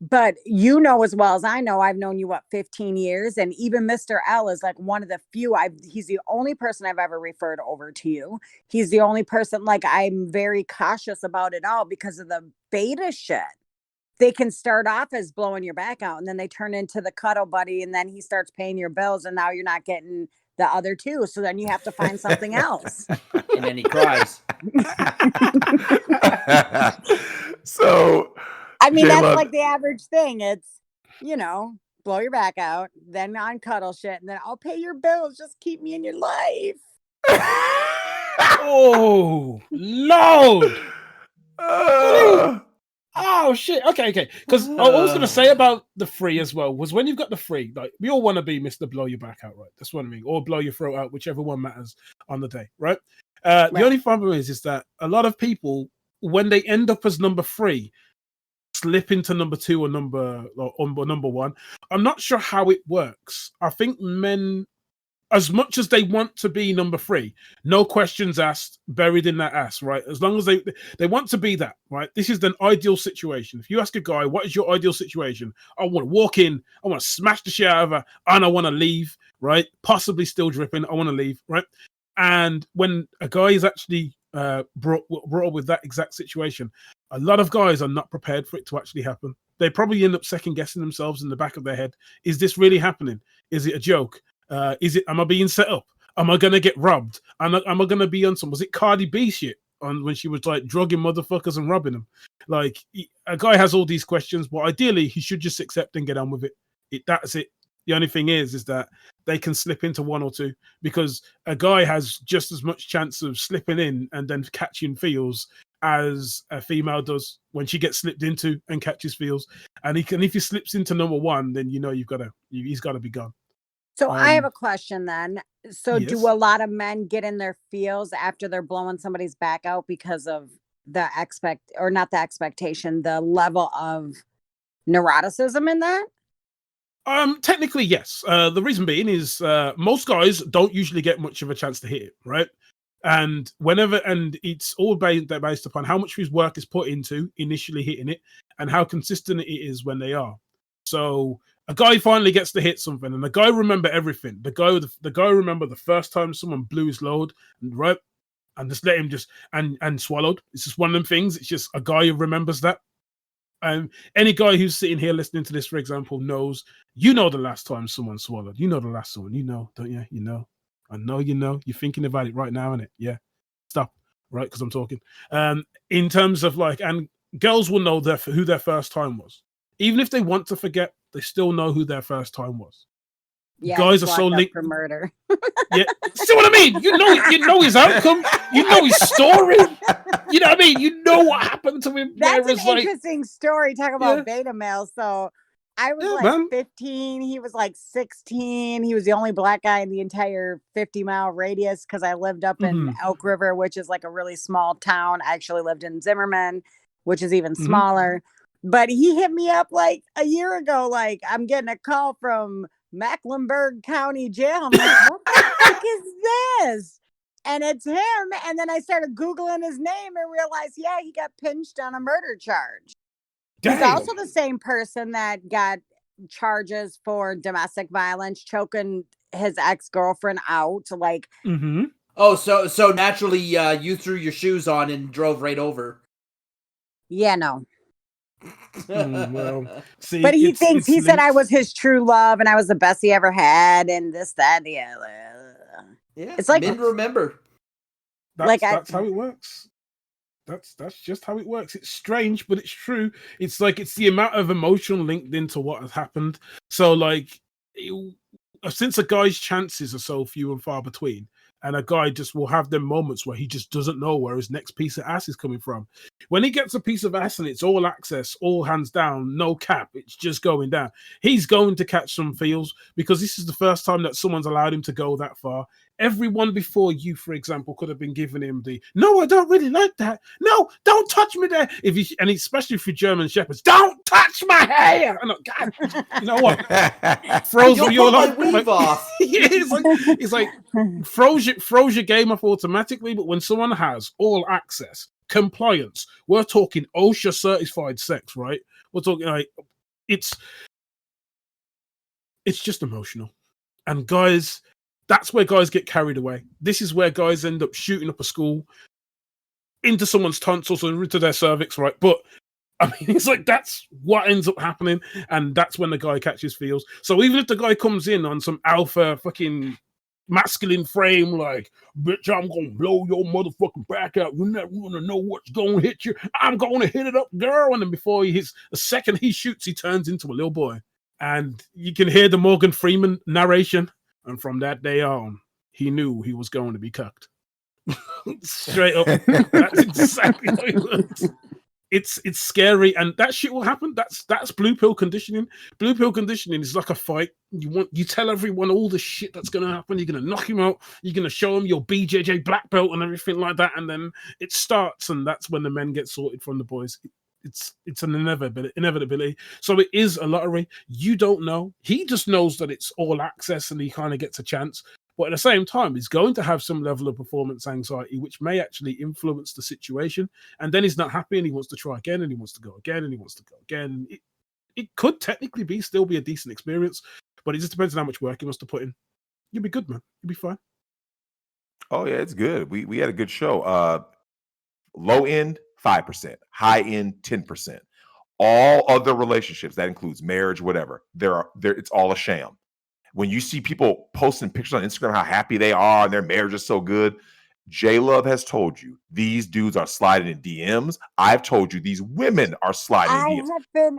But you know as well as I know, I've known you 15 years, and even Mr. L is like one of the few. He's the only person I've ever referred over to you. He's the only person, like, I'm very cautious about it all because of the beta shit. They can start off as blowing your back out, and then they turn into the cuddle buddy, and then he starts paying your bills, and now you're not getting the other two. So then you have to find something else. And then he cries. So, I mean, that's JLove, like the average thing. It's, blow your back out, then on cuddle shit, and then I'll pay your bills. Just keep me in your life. Oh, Lord. Oh shit. Okay. Because I was going to say about the free as well was when you've got the free, like we all want to be Mr. Blow Your Back Out, right? That's what I mean, or blow your throat out, whichever one matters on the day, right? The only problem is that a lot of people, when they end up as number 3, slip into number 2 or number 1. I'm not sure how it works. I think men, as much as they want to be number 3, no questions asked, buried in that ass, right? As long as they want to be that, right? This is an ideal situation. If you ask a guy, what is your ideal situation? I want to walk in, I want to smash the shit out of her, and I want to leave, right? Possibly still dripping, I want to leave, right? And when a guy is actually brought up with that exact situation, a lot of guys are not prepared for it to actually happen. They probably end up second guessing themselves in the back of their head. Is this really happening? Is it a joke? Am I being set up? Am I gonna get robbed? Am I gonna be on some? Was it Cardi B shit on when she was like drugging motherfuckers and robbing them? Like a guy has all these questions, but ideally he should just accept and get on with it. That's it. The only thing is that they can slip into 1 or 2 because a guy has just as much chance of slipping in and then catching feels as a female does when she gets slipped into and catches feels. And if he slips into number 1, then he's got to be gone. So I have a question then. So yes. Do a lot of men get in their feels after they're blowing somebody's back out because of the the level of neuroticism in that? Technically, yes. The reason being is most guys don't usually get much of a chance to hit it, right? And it's all based upon how much his work is put into initially hitting it and how consistent it is when they are. So a guy finally gets to hit something, and the guy remember everything. The guy remember the first time someone blew his load, right? And just let him and swallowed. It's just one of them things. It's just a guy who remembers that. Any guy who's sitting here listening to this, for example, knows the last time someone swallowed. The last one. Don't you? I know You're thinking about it right now, innit? Yeah. Stop, right? Because I'm talking. In terms of and girls will know who their first time was. Even if they want to forget, they still know who their first time was. Yeah, guys are so linked for murder. Yeah, see what I mean? You know his outcome. You know his story. You know what I mean? You know what happened to him. That's an interesting story. Talk about beta male. So I was 15. He was 16. He was the only black guy in the entire 50-mile radius because I lived up in Elk River, which is a really small town. I actually lived in Zimmerman, which is even smaller. But he hit me up a year ago. I'm getting a call from Mecklenburg County Jail. I'm like, what the fuck is this? And it's him. And then I started Googling his name and realized, he got pinched on a murder charge. Dang. He's also the same person that got charges for domestic violence, choking his ex-girlfriend out. Oh, so naturally you threw your shoes on and drove right over. Yeah, no. Well, see, but he said I was his true love and I was the best he ever had and this, that, and the other. Yeah, it's men remember. That's how it works. That's just how it works. It's strange, but it's true. It's it's the amount of emotion linked into what has happened. So since a guy's chances are so few and far between, And a guy just will have them moments where he just doesn't know where his next piece of ass is coming from. When he gets a piece of ass and it's all access, all hands down, no cap, it's just going down, he's going to catch some feels because this is the first time that someone's allowed him to go that far. Everyone before you, for example, could have been giving him the, no, I don't really like that. No, don't touch me there. And especially for German Shepherds, don't touch my hair. And God, you know what? Froze your weave off. Yeah, it's like froze your game off automatically. But when someone has all access, compliance, we're talking OSHA certified sex, right? We're talking like it's just emotional. And guys, that's where guys get carried away. This is where guys end up shooting up a school into someone's tonsils or into their cervix, right? But I mean, it's like that's what ends up happening, and that's when the guy catches feels. So even if the guy comes in on some alpha fucking masculine frame, like, bitch, I'm gonna blow your motherfucking back out. You're never gonna know what's gonna hit you. I'm gonna hit it up, girl. And then before he hits, the second he shoots, he turns into a little boy. And you can hear the Morgan Freeman narration. And from that day on, he knew he was going to be cucked. Straight up. That's exactly how it looks. It's scary, and that shit will happen. That's blue pill conditioning. Blue pill conditioning is like a fight. You tell everyone all the shit that's gonna happen. You're gonna knock him out. You're gonna show him your BJJ black belt and everything like that, and then it starts, and that's when the men get sorted from the boys. It's an inevitability. So it is a lottery. You don't know. He just knows that it's all access, and he kind of gets a chance. But at the same time, he's going to have some level of performance anxiety, which may actually influence the situation. And then he's not happy, and he wants to try again, and he wants to go again, and he wants to go again. It could technically still be a decent experience, but it just depends on how much work he wants to put in. You'll be good, man. You'll be fine. Oh yeah, it's good. We had a good show. Low end 5%, high end 10%. All other relationships, that includes marriage, whatever, it's all a sham. When you see people posting pictures on Instagram how happy they are and their marriage is so good, JLove has told you these dudes are sliding in DMs. I've told you these women are sliding in DMs. I have been,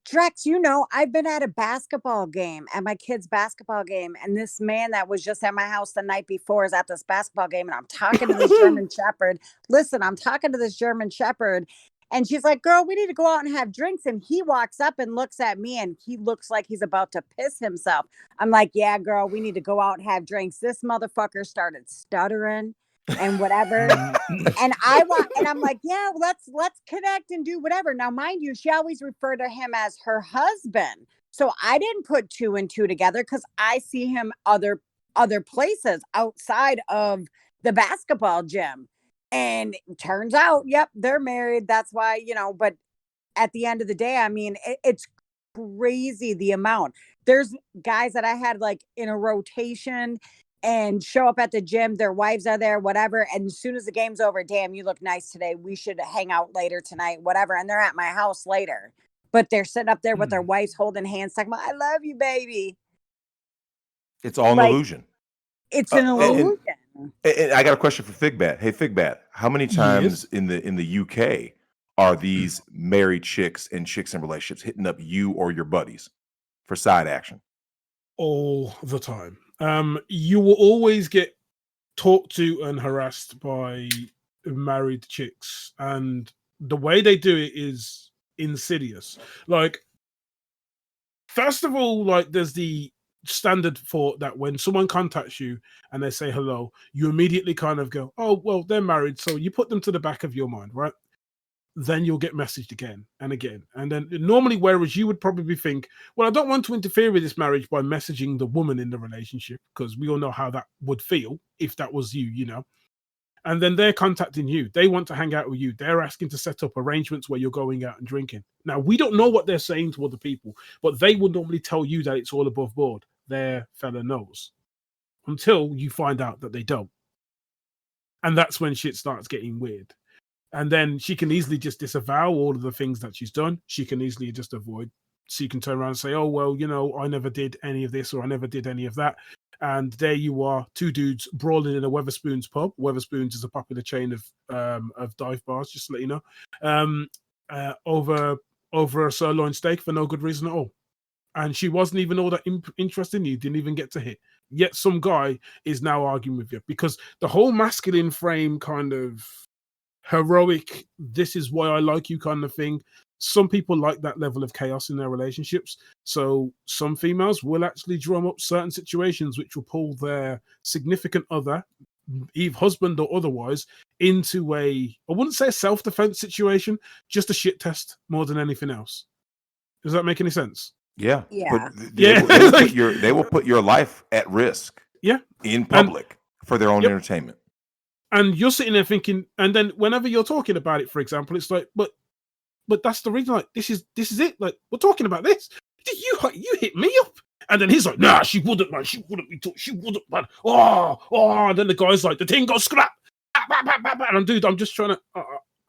Drex, I've been at a basketball game, at my kid's basketball game, and this man that was just at my house the night before is at this basketball game, and I'm talking to this German Shepherd. Listen, I'm talking to this German Shepherd, and she's like, girl, we need to go out and have drinks. And he walks up and looks at me, and he looks like he's about to piss himself. I'm like, yeah, girl, we need to go out and have drinks. This motherfucker started stuttering and whatever. and I'm like, yeah, let's connect and do whatever. Now, mind you, she always referred to him as her husband. So I didn't put two and two together because I see him other places outside of the basketball gym. And it turns out, yep, they're married. That's why, but at the end of the day, I mean, it's crazy the amount. There's guys that I had like in a rotation and show up at the gym. Their wives are there, whatever. And as soon as the game's over, damn, you look nice today. We should hang out later tonight, whatever. And they're at my house later. But they're sitting up there with their wives holding hands, talking about, I love you, baby. It's all an illusion. It's an illusion. And I got a question for Figbat. Hey, Figbat, how many times in the UK are these married chicks and chicks in relationships hitting up you or your buddies for side action? All the time. You will always get talked to and harassed by married chicks, and the way they do it is insidious. Like, first of all, like, there's the standard thought that when someone contacts you and they say hello, you immediately kind of go, oh, well, they're married, so you put them to the back of your mind, right? Then you'll get messaged again and again. And then normally, whereas you would probably think, well, I don't want to interfere with this marriage by messaging the woman in the relationship, because we all know how that would feel if that was you. And then they're contacting you. They want to hang out with you. They're asking to set up arrangements where you're going out and drinking. Now, we don't know what they're saying to other people, but they would normally tell you that it's all above board. Their fella knows, until you find out that they don't. And that's when shit starts getting weird. And then she can easily just disavow all of the things that she's done. She can easily just avoid. So you can turn around and say, oh, well, I never did any of this, or I never did any of that. And there you are, two dudes brawling in a Weatherspoons pub. Weatherspoons is a popular chain of dive bars, just to let you know, over a sirloin steak for no good reason at all. And she wasn't even all that interested in you, didn't even get to hit. Yet some guy is now arguing with you because the whole masculine frame kind of heroic, this is why I like you kind of thing. Some people like that level of chaos in their relationships. So some females will actually drum up certain situations which will pull their significant other, either husband or otherwise, into I wouldn't say a self-defense situation, just a shit test more than anything else. Does that make any sense? Yeah. Yeah. They will put your life at risk. Yeah. In public for their own entertainment. And you're sitting there thinking, and then whenever you're talking about it, for example, it's like, but that's the reason. Like, this is it. Like, we're talking about this. You hit me up, and then he's like, nah, she wouldn't, man. She wouldn't be. She wouldn't, man. Oh. And then the guy's like, the thing got scrapped. And dude, I'm just trying to.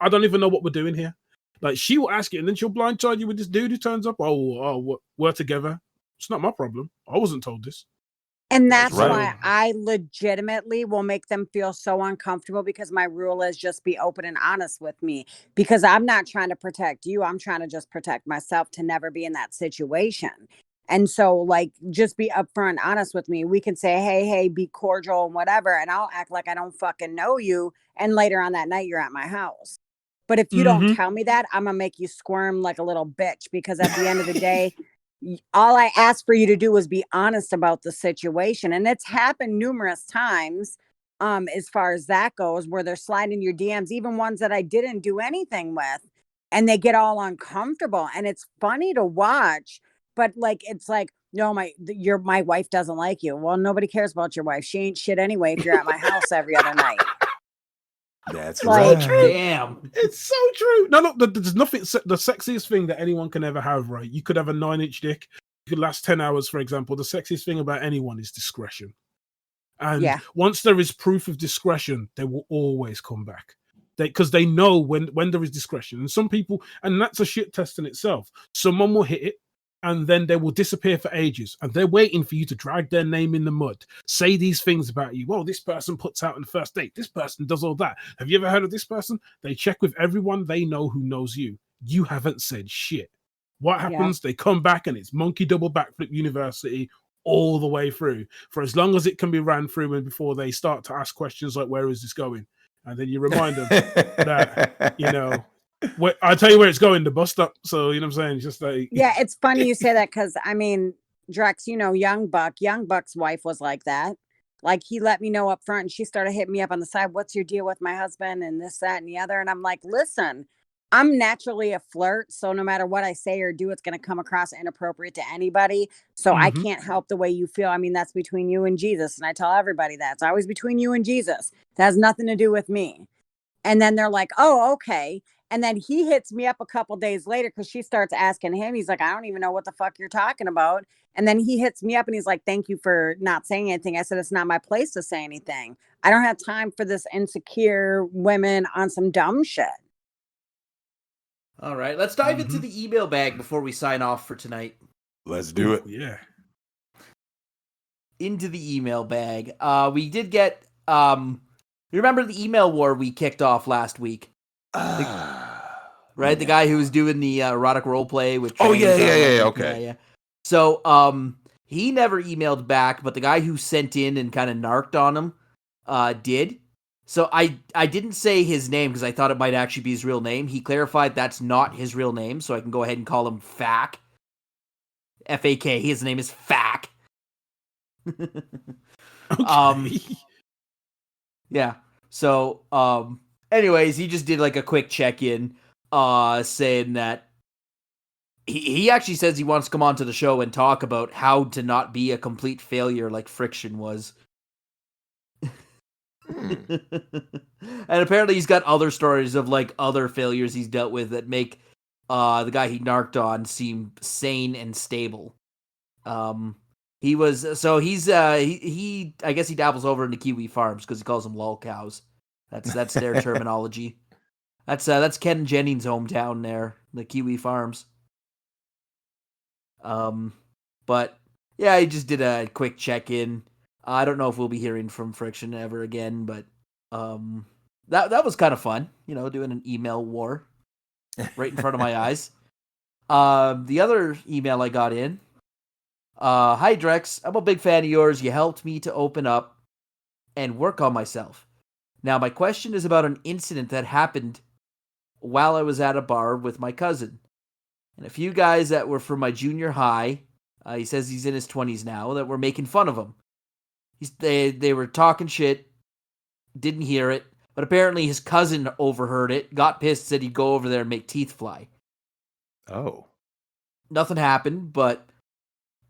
I don't even know what we're doing here. Like, she will ask it, and then she'll blindside you with this dude who turns up. We're together. It's not my problem. I wasn't told this. And that's why I legitimately will make them feel so uncomfortable, because my rule is just be open and honest with me, because I'm not trying to protect you. I'm trying to just protect myself to never be in that situation. And so, like, just be upfront and honest with me. We can say, hey, be cordial and whatever. And I'll act like I don't fucking know you. And later on that night, you're at my house. But if you don't tell me that, I'm going to make you squirm like a little bitch, because at the end of the day, all I asked for you to do was be honest about the situation. And it's happened numerous times, as far as that goes, where they're sliding your DMs, even ones that I didn't do anything with, and they get all uncomfortable. And it's funny to watch, but like, it's like, no, my wife doesn't like you. Well, nobody cares about your wife. She ain't shit anyway if you're at my house every other night. That's like, right. Damn. It's so true. No, look, there's nothing. The sexiest thing that anyone can ever have, right? You could have a 9-inch dick. You could last 10 hours, for example. The sexiest thing about anyone is discretion. And once there is proof of discretion, they will always come back. Because they know when there is discretion. And some people, and that's a shit test in itself. Someone will hit it, and then they will disappear for ages, and they're waiting for you to drag their name in the mud, say these things about you. Well, this person puts out on the first date. This person does all that. Have you ever heard of this person? They check with everyone they know who knows you. You haven't said shit. What happens? They come back, and it's monkey double backflip university all the way through, for as long as it can be ran through, and before they start to ask questions like, where is this going? And then you remind them that, I'll tell you where it's going, the bus stop. So, you know what I'm saying? It's just like... Yeah, it's funny you say that, because, I mean, Drex, Young Buck's wife was like that. Like, he let me know up front, and she started hitting me up on the side. What's your deal with my husband and this, that, and the other? And I'm like, listen, I'm naturally a flirt. So no matter what I say or do, it's going to come across inappropriate to anybody. So I can't help the way you feel. I mean, that's between you and Jesus. And I tell everybody that. It's always between you and Jesus. It has nothing to do with me. And then they're like, oh, okay. And then he hits me up a couple days later, because she starts asking him. He's like, I don't even know what the fuck you're talking about. And then he hits me up and he's like, thank you for not saying anything. I said, it's not my place to say anything. I don't have time for this insecure women on some dumb shit. All right, let's dive into the email bag before we sign off for tonight. Let's do it. Yeah. Into the email bag. We did get, you remember the email war we kicked off last week? Right? The guy who was doing the erotic role play with... Okay. Yeah. So, he never emailed back, but the guy who sent in and kind of narked on him did. So I didn't say his name because I thought it might actually be his real name. He clarified that's not his real name, so I can go ahead and call him Fack. F-A-K. His name is Fack. Okay. Yeah. So, anyways, he just did like a quick check-in, saying that he actually says he wants to come onto the show and talk about how to not be a complete failure like Friction was. And apparently he's got other stories of like other failures he's dealt with that make the guy he narked on seem sane and stable. He I guess he dabbles over into Kiwi Farms because he calls them lol cows. That's their terminology. That's Ken Jennings' hometown there, the Kiwi Farms. But yeah, he just did a quick check-in. I don't know if we'll be hearing from Friction ever again, but that was kind of fun, doing an email war right in front of my eyes. The other email I got in, Hi, Drex. I'm a big fan of yours. You helped me to open up and work on myself. Now, my question is about an incident that happened while I was at a bar with my cousin. And a few guys that were from my junior high, he says he's in his 20s now, that were making fun of him. They were talking shit, didn't hear it, but apparently his cousin overheard it, got pissed, said he'd go over there and make teeth fly. Oh. Nothing happened, but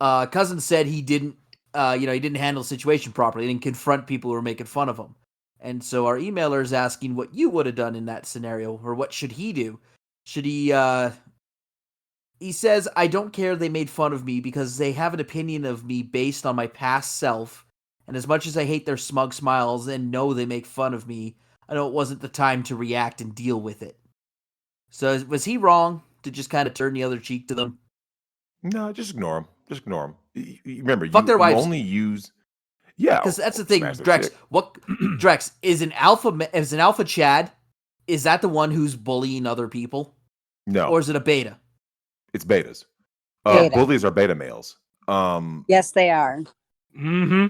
cousin said he didn't, he didn't handle the situation properly. He didn't confront people who were making fun of him. And so our emailer is asking what you would have done in that scenario, or what should he do? Should he says, I don't care they made fun of me because they have an opinion of me based on my past self. And as much as I hate their smug smiles and know they make fun of me, I know it wasn't the time to react and deal with it. So was he wrong to just kind of turn the other cheek to them? No, just ignore him. Just ignore him. Remember, Fuck their you wives. only use... Yeah. Because that's the thing, smash their Drex. chick. Drex, is an alpha Chad, is that the one who's bullying other people? No. Or is it a beta? It's betas. Beta. Bullies are beta males. Yes, they are. Mm-hmm.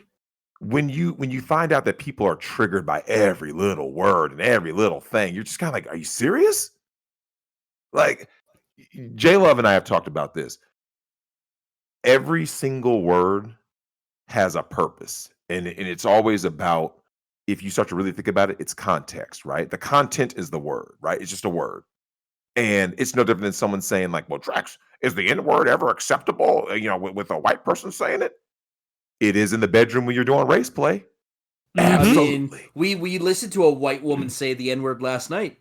When you find out that people are triggered by every little word and every little thing, you're just kind of like, are you serious? Like, JLove and I have talked about this. Every single word has a purpose, and it's always about, if you start to really think about it, it's context, right? The content is the word, right? It's just a word. And it's no different than someone saying like, well, Drex, is the N-word ever acceptable, with a white person saying it? It is in the bedroom when you're doing race play. Absolutely. I mean, we listened to a white woman say the N-word last night.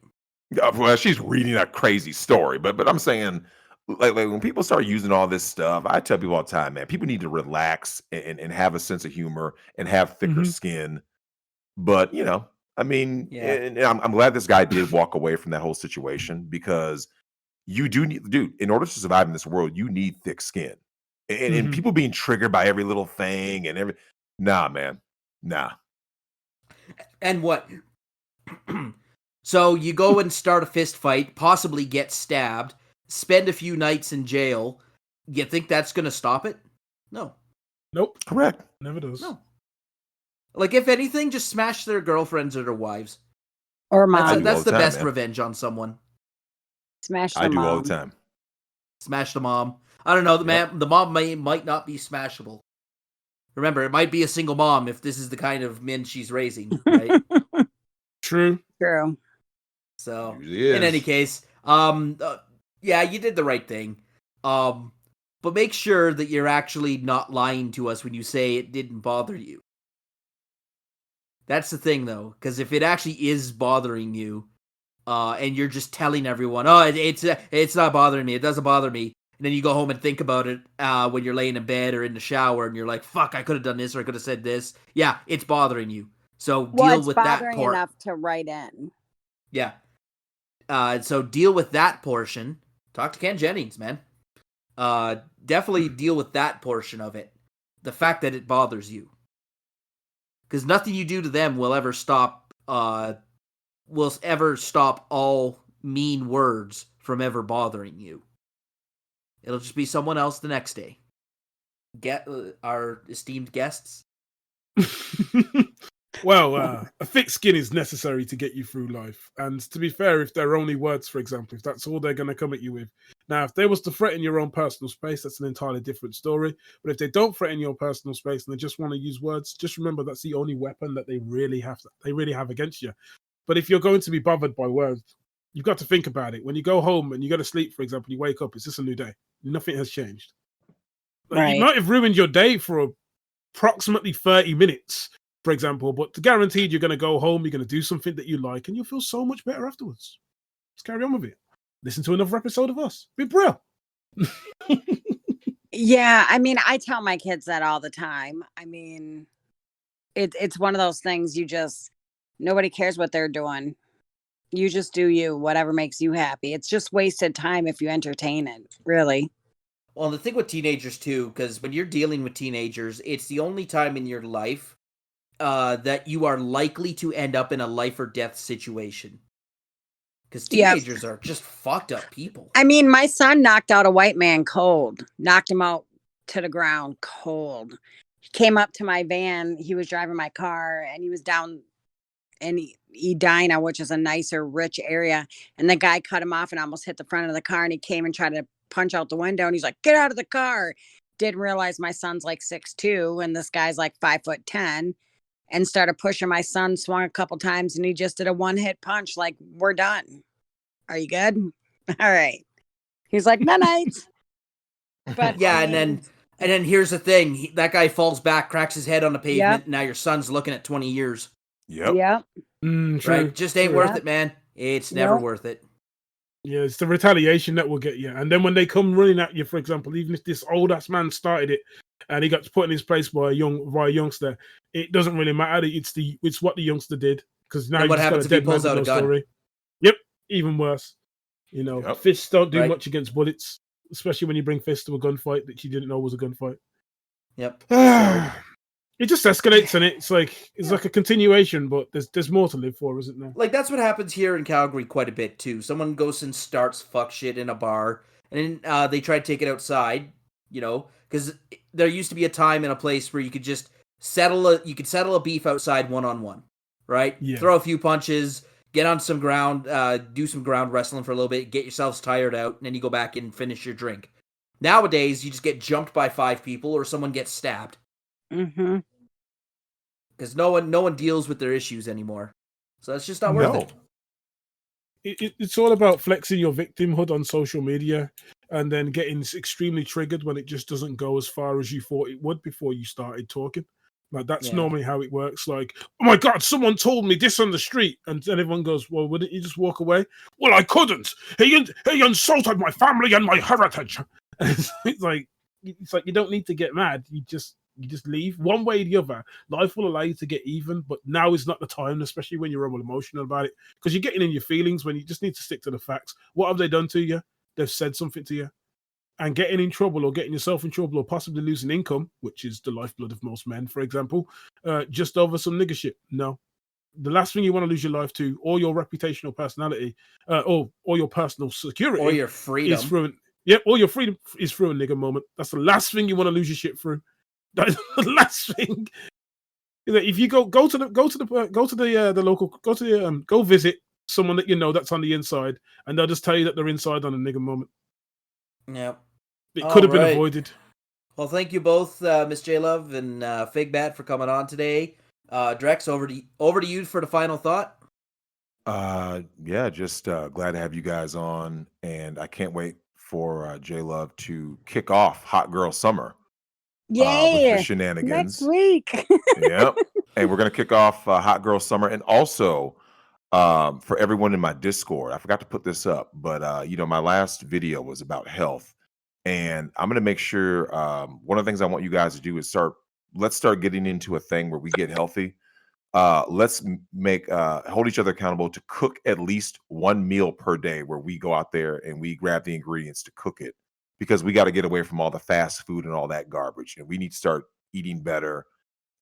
Well, she's reading a crazy story, but I'm saying, like when people start using all this stuff, I tell people all the time, man, people need to relax and have a sense of humor and have thicker skin. But I mean, Yeah. and I'm glad this guy did walk away from that whole situation, because you do need, dude, in order to survive in this world, you need thick skin. And people being triggered by every little thing and nah, man, nah. And what? So you go and start a fist fight, possibly get stabbed, spend a few nights in jail. You think that's going to stop it? No. Nope. Correct. Never does. No. Like, if anything, just smash their girlfriends or their wives. Or mom. That's the time, best man. revenge on someone. Smash the I do mom. all the time. Smash the mom. I don't know. The mom might not be smashable. Remember, it might be a single mom if this is the kind of men she's raising, right? True. True. So, Usually in is. any case, yeah, you did the right thing. But make sure that you're actually not lying to us when you say it didn't bother you. That's the thing, though, because if it actually is bothering you, and you're just telling everyone, oh, it's not bothering me, it doesn't bother me, and then you go home and think about it when you're laying in bed or in the shower, and you're like, fuck, I could have done this or I could have said this. Yeah, it's bothering you. So deal with that bothering part. enough to write in. Yeah. So deal with that portion. Talk to Ken Jennings, man. Definitely deal with that portion of it. The fact that it bothers you. Because nothing you do to them will ever stop all mean words from ever bothering you. It'll just be someone else the next day. Get our esteemed guests. Well, a thick skin is necessary to get you through life. And to be fair, if they're only words, for example, if that's all they're going to come at you with. Now, if they was to threaten your own personal space, that's an entirely different story. But if they don't threaten your personal space and they just want to use words, just remember that's the only weapon that they really have against you. But if you're going to be bothered by words, you've got to think about it. When you go home and you go to sleep, for example, you wake up, it's just a new day. Nothing has changed. Like, you might have ruined your day for approximately 30 minutes. For example, but guaranteed you're going to go home, you're going to do something that you like, and you'll feel so much better afterwards. Let's carry on with it. Listen to another episode of us. Be brilliant. Yeah, I mean, I tell my kids that all the time. I mean, it's one of those things nobody cares what they're doing. You just do you, whatever makes you happy. It's just wasted time if you entertain it, really. Well, the thing with teenagers, too, because when you're dealing with teenagers, it's the only time in your life that you are likely to end up in a life or death situation. Because teenagers are just fucked up people. I mean, my son knocked out a white man cold. Knocked him out to the ground cold. He came up to my van. He was driving my car, and he was down in Edina, which is a nicer, rich area. And the guy cut him off and almost hit the front of the car. And he came and tried to punch out the window. And he's like, "Get out of the car." Didn't realize my son's like 6'2", and this guy's like 5'10", and started pushing my son, swung a couple times, and he just did a one-hit punch. Like, "We're done. Are you good?" All right. He's like, "Night." But yeah, and then here's the thing: that guy falls back, cracks his head on the pavement. Yep. And now your son's looking at 20 years. Yep. True. Right? Just ain't worth Yep. it, man. It's never Nope. worth it. Yeah, it's the retaliation that will get you. And then when they come running at you, for example, even if this old ass man started it and he got put in his place by a youngster, it doesn't really matter. It's what the youngster did, because now And you what just got happens a if he dead man pulls with out no a gun? story. Yep, even worse. You know, Yep. fists don't do Right. much against bullets, especially when you bring fists to a gunfight that you didn't know was a gunfight. Yep. It just escalates, and it's like a continuation, but there's more to live for, isn't there? Like, that's what happens here in Calgary quite a bit, too. Someone goes and starts fuck shit in a bar, and then they try to take it outside, you know, because there used to be a time and a place where you could just settle a beef outside one-on-one, right? Yeah. Throw a few punches, get on some ground, do some ground wrestling for a little bit, get yourselves tired out, and then you go back and finish your drink. Nowadays, you just get jumped by 5 people or someone gets stabbed. Mm-hmm. Because no one deals with their issues anymore. So that's just not worth it. It's all about flexing your victimhood on social media and then getting extremely triggered when it just doesn't go as far as you thought it would before you started talking. Like, that's normally how it works. Like, "Oh my God, someone told me this on the street." And then everyone goes, "Well, wouldn't you just walk away?" "Well, I couldn't. He insulted my family and my heritage." It's like you don't need to get mad. You just leave. One way or the other, life will allow you to get even, but now is not the time, especially when you're all emotional about it, because you're getting in your feelings when you just need to stick to the facts. What have they done to you? They've said something to you. And getting in trouble or getting yourself in trouble or possibly losing income, which is the lifeblood of most men, for example, just over some nigger shit. No. The last thing you want to lose your life to, or your reputational personality, or your personal security, Or your freedom. is through or your freedom is through a nigger moment. That's the last thing you want to lose your shit through. That is the last thing. If you go visit someone that you know that's on the inside, and they'll just tell you that they're inside on a nigger moment. Yep. It could have been Alright. avoided. Well, thank you both, Miss JLove and Figbat, for coming on today. Drex, over to you for the final thought. Yeah, just glad to have you guys on, and I can't wait for JLove to kick off Hot Girl Summer with Yay. the shenanigans. Next week. Yep. And we're gonna kick off Hot Girl Summer, and also for everyone in my Discord, I forgot to put this up, but my last video was about health, and I'm gonna make sure one of the things I want you guys to do is let's start getting into a thing where we get healthy. Let's make hold each other accountable to cook at least one meal per day, where we go out there and we grab the ingredients to cook it, because we got to get away from all the fast food and all that garbage, and we need to start eating better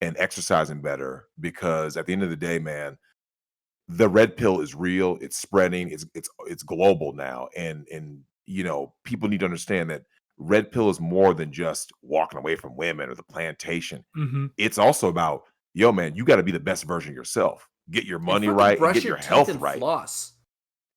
and exercising better, because at the end of the day, man, the red pill is real. It's spreading. It's global now, and people need to understand that red pill is more than just walking away from women or the plantation. Mm-hmm. It's also about, yo, man, you got to be the best version of yourself. Get your money fucking right, and brush get your your teeth health and right. floss.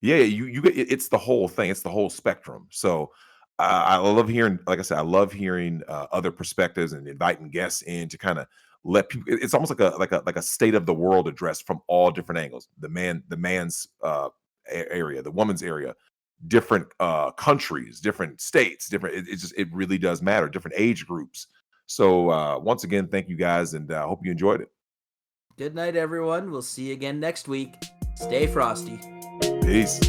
Yeah, it's the whole thing. It's the whole spectrum. So I love hearing, like I said, I love hearing other perspectives and inviting guests in to kind of let people. It's almost like a state of the world address from all different angles. The man's area, the woman's area, different countries, different states, different. It really does matter. Different age groups. So once again, thank you guys, and I hope you enjoyed it. Good night, everyone. We'll see you again next week. Stay frosty. Peace.